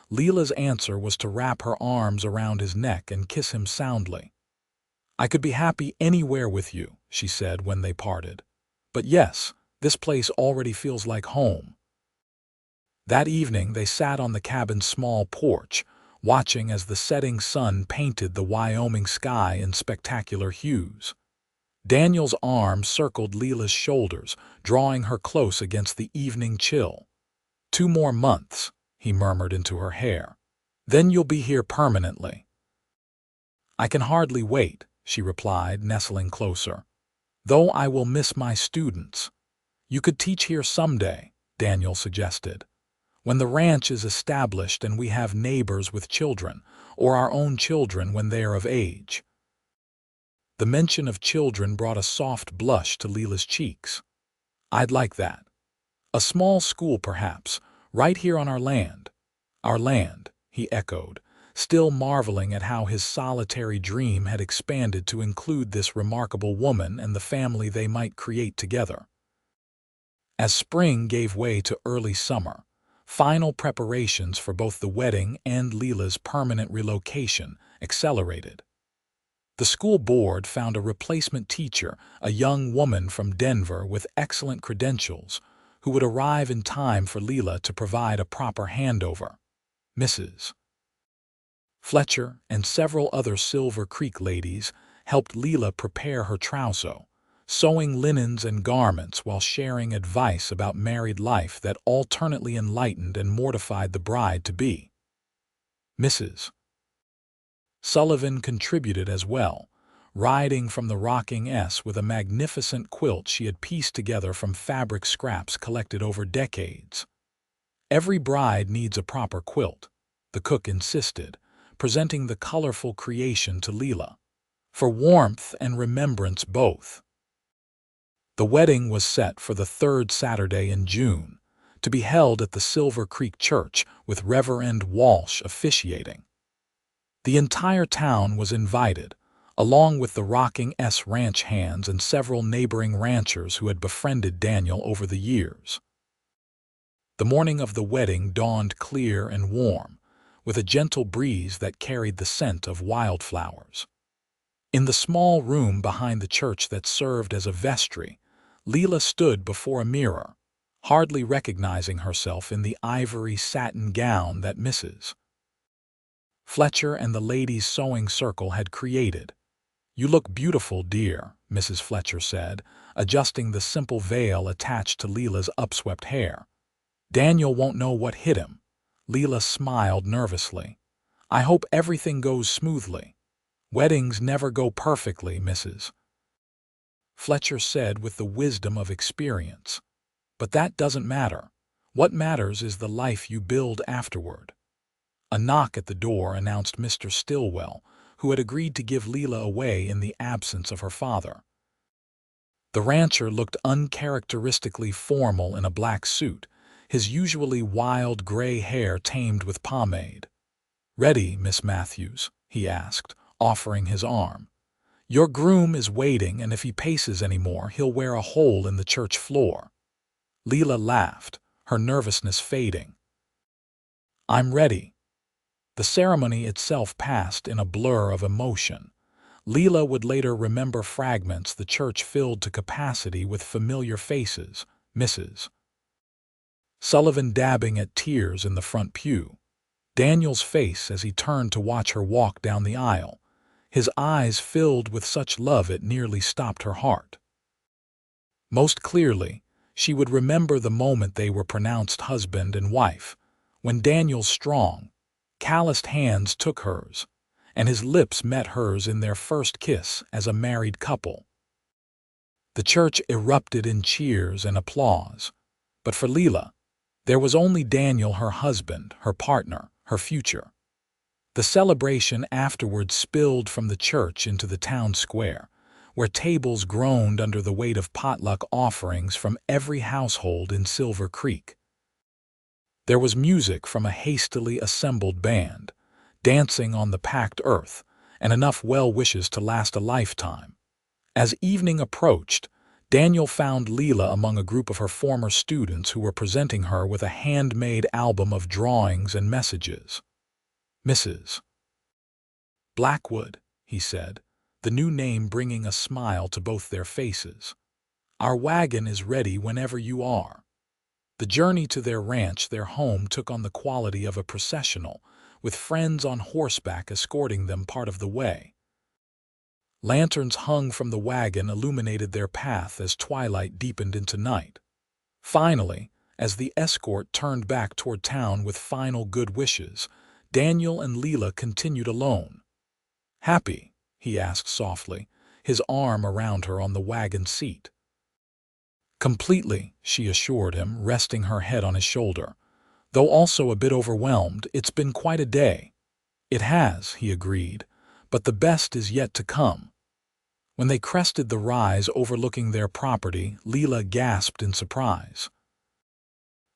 Lila's answer was to wrap her arms around his neck and kiss him soundly. "I could be happy anywhere with you," she said when they parted. "But yes, this place already feels like home." That evening they sat on the cabin's small porch, watching as the setting sun painted the Wyoming sky in spectacular hues. Daniel's arm circled Lila's shoulders, drawing her close against the evening chill. "2 more months," he murmured into her hair. "Then you'll be here permanently." "I can hardly wait," she replied, nestling closer. "Though I will miss my students." "You could teach here someday," Daniel suggested. "When the ranch is established and we have neighbors with children, or our own children when they are of age." The mention of children brought a soft blush to Lila's cheeks. "I'd like that. A small school, perhaps, right here on our land." "Our land," he echoed, still marveling at how his solitary dream had expanded to include this remarkable woman and the family they might create together. As spring gave way to early summer, Final preparations for both the wedding and Lila's permanent relocation accelerated. The school board found a replacement teacher, a young woman from Denver with excellent credentials, who would arrive in time for Lila to provide a proper handover. Mrs. Fletcher and several other Silver Creek ladies helped Lila prepare her trousseau, sewing linens and garments while sharing advice about married life that alternately enlightened and mortified the bride-to-be. Mrs. Sullivan contributed as well, riding from the rocking S with a magnificent quilt she had pieced together from fabric scraps collected over decades. Every bride needs a proper quilt, the cook insisted, presenting the colorful creation to Lila, for warmth and remembrance both. The wedding was set for the third Saturday in June, to be held at the Silver Creek Church with Reverend Walsh officiating. The entire town was invited, along with the Rocking S ranch hands and several neighboring ranchers who had befriended Daniel over the years. The morning of the wedding dawned clear and warm, with a gentle breeze that carried the scent of wildflowers. In the small room behind the church that served as a vestry, Lila stood before a mirror, hardly recognizing herself in the ivory satin gown that Mrs. Fletcher and the ladies' sewing circle had created. "You look beautiful, dear," Mrs. Fletcher said, adjusting the simple veil attached to Lila's upswept hair. "Daniel won't know what hit him." Lila smiled nervously. "I hope everything goes smoothly." "Weddings never go perfectly," Mrs. Fletcher said with the wisdom of experience. "But that doesn't matter. What matters is the life you build afterward." A knock at the door announced Mr. Stillwell, who had agreed to give Lila away in the absence of her father. The rancher looked uncharacteristically formal in a black suit, his usually wild gray hair tamed with pomade. "Ready, Miss Matthews?" he asked, offering his arm. "Your groom is waiting, and if he paces any more, he'll wear a hole in the church floor." Lila laughed, her nervousness fading. "I'm ready." The ceremony itself passed in a blur of emotion. Lila would later remember fragments the church filled to capacity with familiar faces, Mrs. Sullivan dabbing at tears in the front pew, Daniel's face as he turned to watch her walk down the aisle, his eyes filled with such love it nearly stopped her heart. Most clearly, she would remember the moment they were pronounced husband and wife, when Daniel's strong, calloused hands took hers, and his lips met hers in their first kiss as a married couple. The church erupted in cheers and applause, but for Lila, there was only Daniel, her husband, her partner, her future. The celebration afterward spilled from the church into the town square, where tables groaned under the weight of potluck offerings from every household in Silver Creek. There was music from a hastily assembled band, dancing on the packed earth, and enough well wishes to last a lifetime. As evening approached, Daniel found Lila among a group of her former students who were presenting her with a handmade album of drawings and messages. "Mrs. Blackwood," he said, the new name bringing a smile to both their faces. "Our wagon is ready whenever you are." The journey to their ranch, their home, took on the quality of a processional, with friends on horseback escorting them part of the way. Lanterns hung from the wagon illuminated their path as twilight deepened into night. Finally, as the escort turned back toward town with final good wishes, Daniel and Lila continued alone. "Happy?" he asked softly, his arm around her on the wagon seat. "Completely," she assured him, resting her head on his shoulder. "Though also a bit overwhelmed, it's been quite a day." "It has," he agreed, "but the best is yet to come." When they crested the rise overlooking their property, Lila gasped in surprise.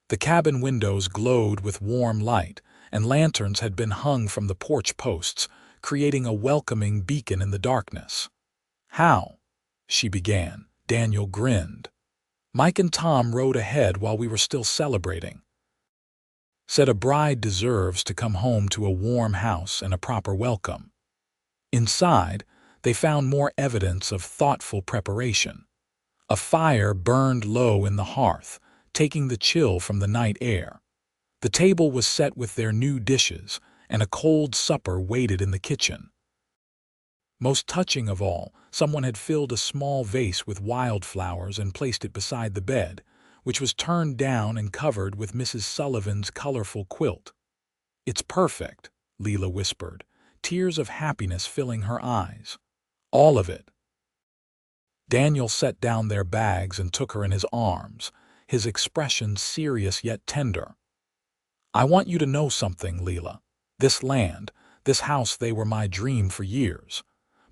The cabin windows glowed with warm light, and lanterns had been hung from the porch posts, creating a welcoming beacon in the darkness. "How?" she began. Daniel grinned. "Mike and Tom rode ahead while we were still celebrating." said a bride deserves to come home to a warm house and a proper welcome. Inside, they found more evidence of thoughtful preparation. A fire burned low in the hearth, taking the chill from the night air. The table was set with their new dishes, and a cold supper waited in the kitchen. Most touching of all, someone had filled a small vase with wildflowers and placed it beside the bed, which was turned down and covered with Mrs. Sullivan's colorful quilt. "It's perfect," Lila whispered, tears of happiness filling her eyes. "All of it." Daniel set down their bags and took her in his arms, his expression serious yet tender. "I want you to know something, Lila. This land, this house, they were my dream for years,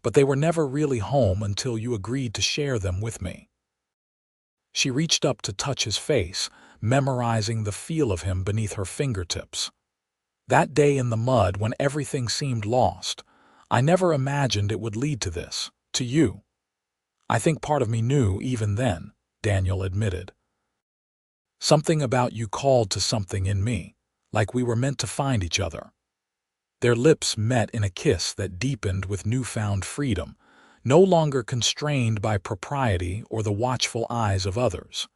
but they were never really home until you agreed to share them with me." She reached up to touch his face, memorizing the feel of him beneath her fingertips. "That day in the mud when everything seemed lost, I never imagined it would lead to this, to you." "I think part of me knew even then," Daniel admitted. "Something about you called to something in me, like we were meant to find each other." Their lips met in a kiss that deepened with newfound freedom, no longer constrained by propriety or the watchful eyes of others.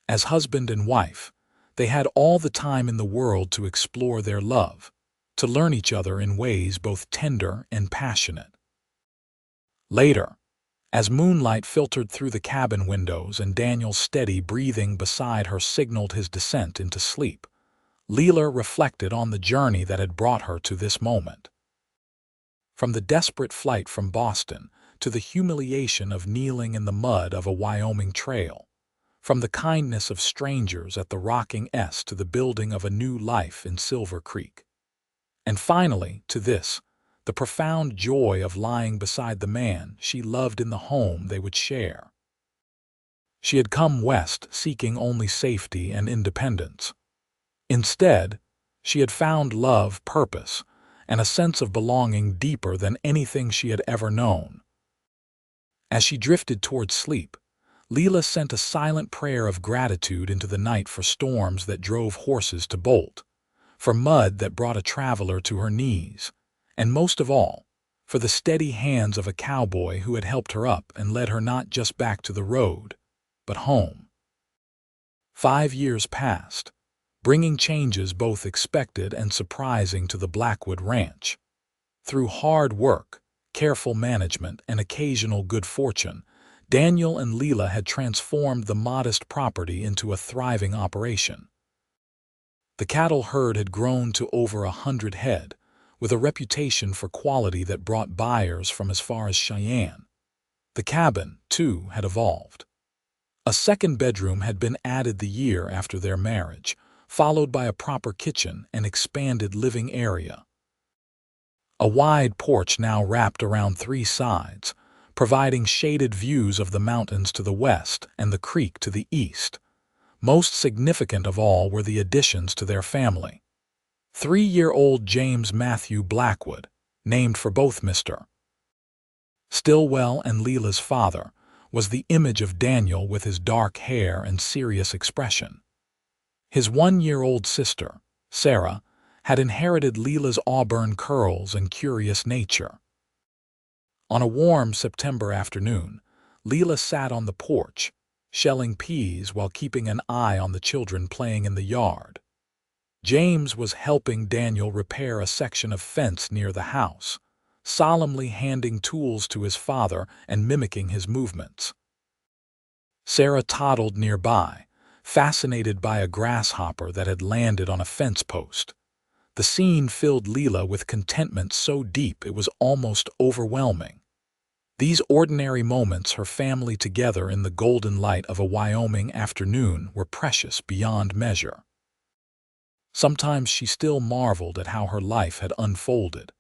As husband and wife, they had all the time in the world to explore their love, to learn each other in ways both tender and passionate. Later, as moonlight filtered through the cabin windows and Daniel's steady breathing beside her signaled his descent into sleep, Lila reflected on the journey that had brought her to this moment. From the desperate flight from Boston to the humiliation of kneeling in the mud of a Wyoming trail, from the kindness of strangers at the rocking S to the building of a new life in Silver Creek. And finally, to this, the profound joy of lying beside the man she loved in the home they would share. She had come west seeking only safety and independence. Instead, she had found love, purpose, and a sense of belonging deeper than anything she had ever known. As she drifted toward sleep, Lila sent a silent prayer of gratitude into the night for storms that drove horses to bolt, for mud that brought a traveler to her knees, and most of all, for the steady hands of a cowboy who had helped her up and led her not just back to the road, but home. 5 years passed, bringing changes both expected and surprising to the Blackwood ranch. Through hard work, careful management, and occasional good fortune, Daniel and Lila had transformed the modest property into a thriving operation. The cattle herd had grown to over 100 head, with a reputation for quality that brought buyers from as far as Cheyenne. The cabin, too, had evolved. A second bedroom had been added the year after their marriage, followed by a proper kitchen and expanded living area. A wide porch now wrapped around 3 sides, providing shaded views of the mountains to the west and the creek to the east. Most significant of all were the additions to their family. 3-year-old James Matthew Blackwood, named for both Mr. Stillwell and Lila's father, was the image of Daniel with his dark hair and serious expression. His 1-year-old sister, Sarah, had inherited Lila's auburn curls and curious nature. On a warm September afternoon, Lila sat on the porch, shelling peas while keeping an eye on the children playing in the yard. James was helping Daniel repair a section of fence near the house, solemnly handing tools to his father and mimicking his movements. Sarah toddled nearby, fascinated by a grasshopper that had landed on a fence post. The scene filled Lila with contentment so deep it was almost overwhelming. These ordinary moments, her family together in the golden light of a Wyoming afternoon, were precious beyond measure. Sometimes she still marveled at how her life had unfolded,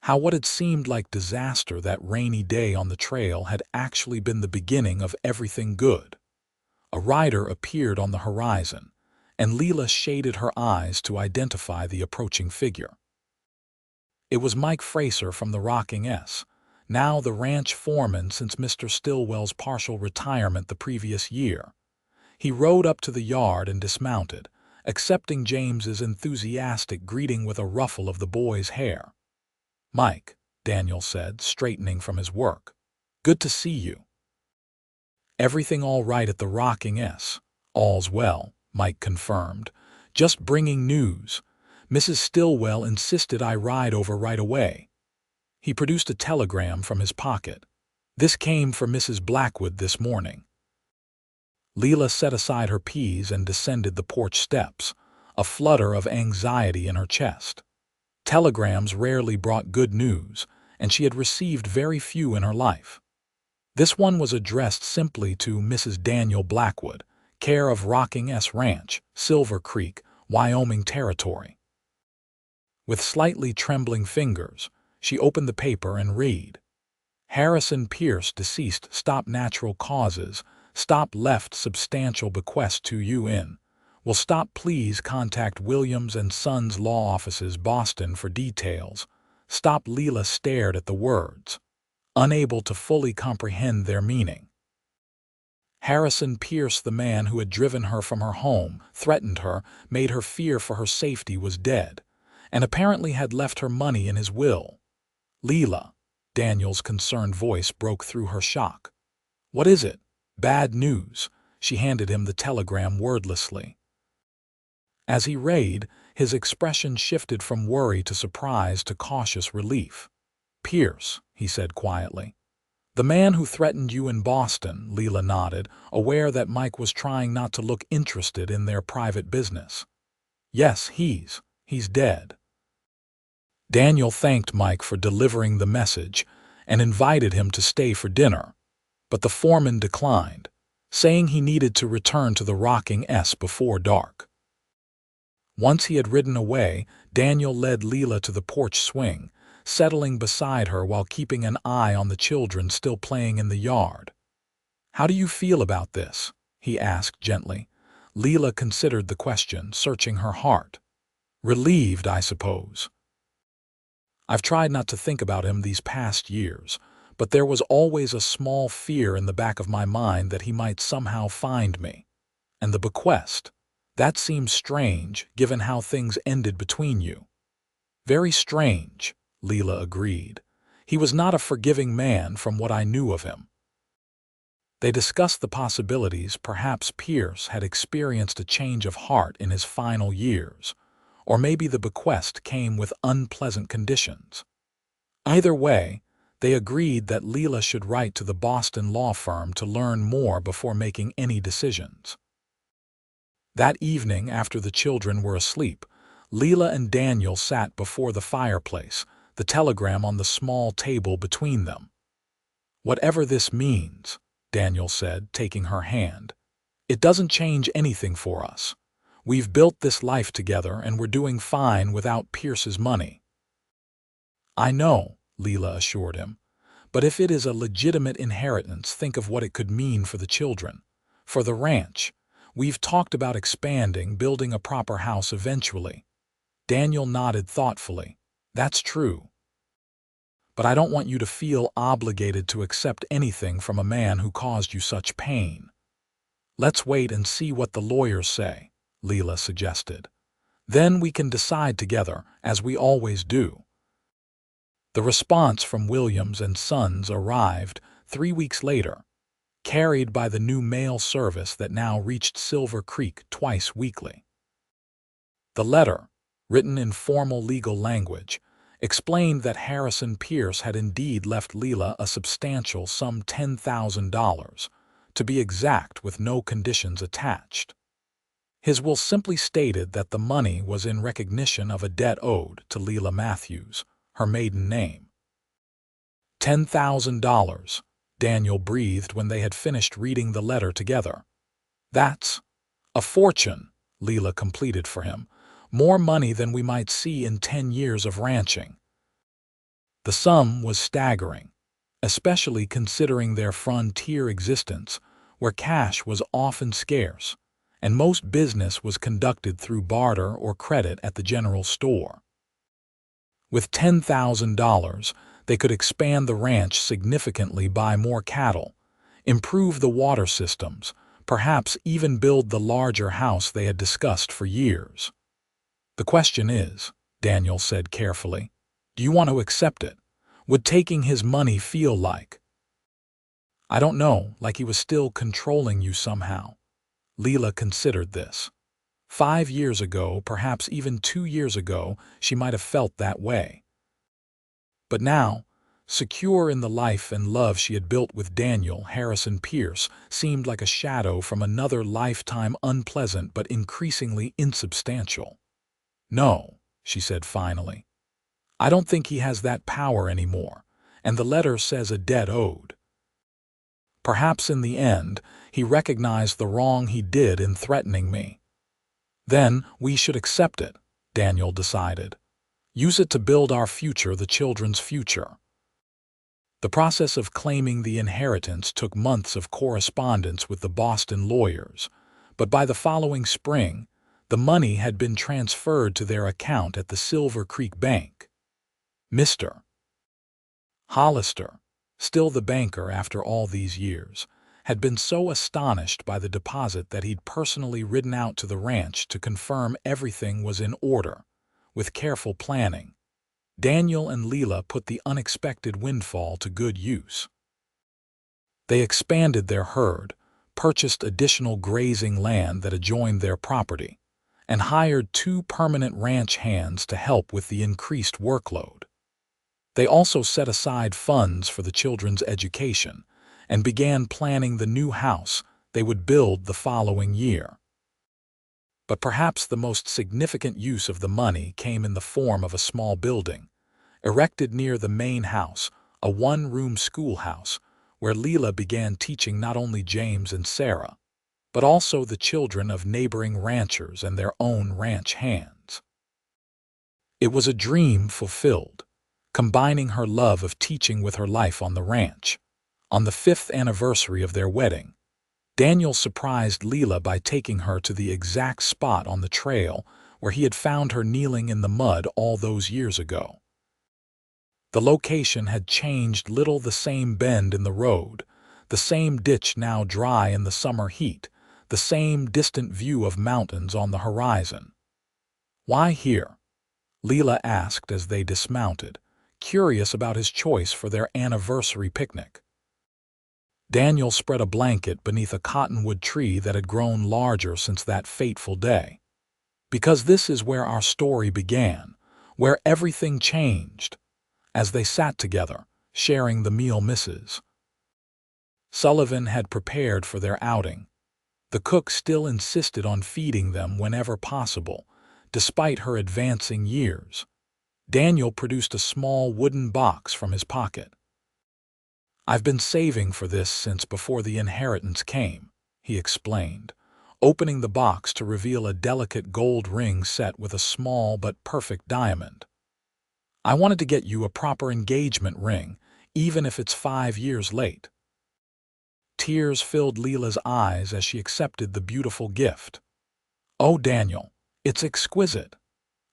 how what had seemed like disaster that rainy day on the trail had actually been the beginning of everything good. A rider appeared on the horizon, and Lila shaded her eyes to identify the approaching figure. It was Mike Fraser from the Rocking S, now the ranch foreman since Mr. Stillwell's partial retirement the previous year. He rode up to the yard and dismounted, accepting James's enthusiastic greeting with a ruffle of the boy's hair. "Mike," Daniel said, straightening from his work. "Good to see you." "Everything all right at the Rocking S?" "All's well," Mike confirmed. "Just bringing news. Mrs. Stillwell insisted I ride over right away." He produced a telegram from his pocket. "This came for Mrs. Blackwood this morning." Lila set aside her peas and descended the porch steps, a flutter of anxiety in her chest. Telegrams rarely brought good news, and she had received very few in her life. This one was addressed simply to Mrs. Daniel Blackwood, care of Rocking S Ranch, Silver Creek, Wyoming Territory. With slightly trembling fingers, she opened the paper and read. "Harrison Pierce, deceased, stop natural causes, stop left substantial bequest to you in. Will stop please contact Williams & Sons Law Offices, Boston for details." Stop. Lila stared at the words, unable to fully comprehend their meaning. Harrison Pierce, the man who had driven her from her home, threatened her, made her fear for her safety, was dead, and apparently had left her money in his will. "Lila," Daniel's concerned voice broke through her shock. "What is it? Bad news?" She handed him the telegram wordlessly. As he read, his expression shifted from worry to surprise to cautious relief. "Pierce," he said quietly. "The man who threatened you in Boston," Lila nodded, aware that Mike was trying not to look interested in their private business. "Yes, he's dead." Daniel thanked Mike for delivering the message and invited him to stay for dinner, but the foreman declined, saying he needed to return to the Rocking S before dark. Once he had ridden away, Daniel led Lila to the porch swing, settling beside her while keeping an eye on the children still playing in the yard. "How do you feel about this?" he asked gently. Lila considered the question, searching her heart. "Relieved, I suppose. I've tried not to think about him these past years, but there was always a small fear in the back of my mind that he might somehow find me. And the bequest, that seems strange, given how things ended between you." "Very strange," Lila agreed. "He was not a forgiving man from what I knew of him." They discussed the possibilities perhaps Pierce had experienced a change of heart in his final years, or maybe the bequest came with unpleasant conditions. Either way, they agreed that Lila should write to the Boston law firm to learn more before making any decisions. That evening, after the children were asleep, Lila and Daniel sat before the fireplace, the telegram on the small table between them. "Whatever this means," Daniel said, taking her hand, "it doesn't change anything for us. We've built this life together and we're doing fine without Pierce's money." "I know," Lila assured him, "but if it is a legitimate inheritance, think of what it could mean for the children, for the ranch. We've talked about expanding, building a proper house eventually." Daniel nodded thoughtfully. "That's true. But I don't want you to feel obligated to accept anything from a man who caused you such pain." "Let's wait and see what the lawyers say," Lila suggested. "Then we can decide together, as we always do." The response from Williams & Sons arrived 3 weeks later, carried by the new mail service that now reached Silver Creek twice weekly. The letter, written in formal legal language, explained that Harrison Pierce had indeed left Lila a substantial sum, $10,000, to be exact, with no conditions attached. His will simply stated that the money was in recognition of a debt owed to Lila Matthews, her maiden name. $10,000, Daniel breathed when they had finished reading the letter together. "That's a fortune," Lila completed for him. "More money than we might see in 10 years of ranching." The sum was staggering, especially considering their frontier existence, where cash was often scarce, and most business was conducted through barter or credit at the general store. With $10,000, they could expand the ranch significantly, buy more cattle, improve the water systems, perhaps even build the larger house they had discussed for years. "The question is," Daniel said carefully, "do you want to accept it? Would taking his money feel like—" "I don't know, like he was still controlling you somehow." Lila considered this. 5 years ago, perhaps even 2 years ago, she might have felt that way. But now, secure in the life and love she had built with Daniel, Harrison Pierce seemed like a shadow from another lifetime, unpleasant but increasingly insubstantial. "No," she said finally. "I don't think he has that power anymore, and the letter says a debt owed." Perhaps in the end, he recognized the wrong he did in threatening me. "Then we should accept it," Daniel decided. "Use it to build our future, the children's future." The process of claiming the inheritance took months of correspondence with the Boston lawyers, but by the following spring, the money had been transferred to their account at the Silver Creek Bank. Mr. Hollister, still the banker after all these years, had been so astonished by the deposit that he'd personally ridden out to the ranch to confirm everything was in order. With careful planning, Daniel and Lila put the unexpected windfall to good use. They expanded their herd, purchased additional grazing land that adjoined their property, and hired 2 permanent ranch hands to help with the increased workload. They also set aside funds for the children's education and began planning the new house they would build the following year. But perhaps the most significant use of the money came in the form of a small building, erected near the main house, a 1-room schoolhouse, where Lila began teaching not only James and Sarah, but also the children of neighboring ranchers and their own ranch hands. It was a dream fulfilled, combining her love of teaching with her life on the ranch. On the 5th anniversary of their wedding, Daniel surprised Lila by taking her to the exact spot on the trail where he had found her kneeling in the mud all those years ago. The location had changed little, the same bend in the road, the same ditch now dry in the summer heat, the same distant view of mountains on the horizon. "Why here?" Lila asked as they dismounted, curious about his choice for their anniversary picnic. Daniel spread a blanket beneath a cottonwood tree that had grown larger since that fateful day. "Because this is where our story began, where everything changed." As they sat together, sharing the meal, Mrs. Sullivan had prepared for their outing. The cook still insisted on feeding them whenever possible, despite her advancing years. Daniel produced a small wooden box from his pocket. "I've been saving for this since before the inheritance came," he explained, opening the box to reveal a delicate gold ring set with a small but perfect diamond. "I wanted to get you a proper engagement ring, even if it's 5 years late." Tears filled Lila's eyes as she accepted the beautiful gift. "Oh, Daniel, it's exquisite."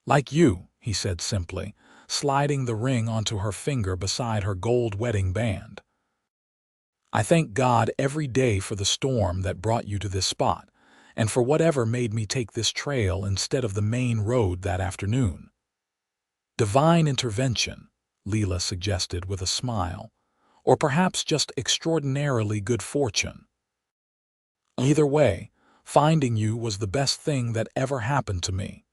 "Like you," he said simply, sliding the ring onto her finger beside her gold wedding band. "I thank God every day for the storm that brought you to this spot, and for whatever made me take this trail instead of the main road that afternoon." "Divine intervention," Lila suggested with a smile, "or perhaps just extraordinarily good fortune. Either way, finding you was the best thing that ever happened to me."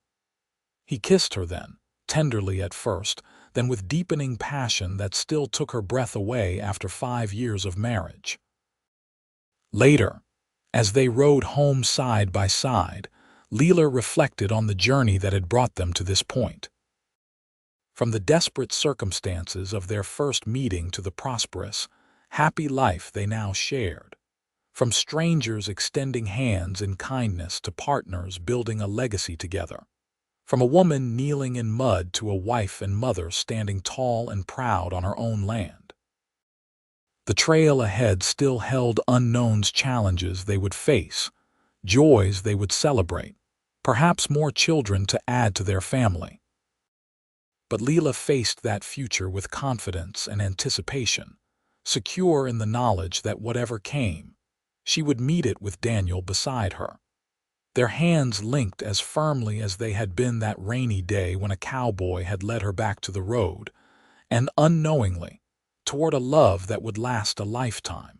He kissed her then, tenderly at first, then with deepening passion that still took her breath away after 5 years of marriage. Later, as they rode home side by side, Lila reflected on the journey that had brought them to this point. From the desperate circumstances of their first meeting to the prosperous, happy life they now shared. From strangers extending hands in kindness to partners building a legacy together. From a woman kneeling in mud to a wife and mother standing tall and proud on her own land. The trail ahead still held unknowns, challenges they would face, joys they would celebrate, perhaps more children to add to their family. But Lila faced that future with confidence and anticipation, secure in the knowledge that whatever came, she would meet it with Daniel beside her. Their hands linked as firmly as they had been that rainy day when a cowboy had led her back to the road, and unknowingly, toward a love that would last a lifetime.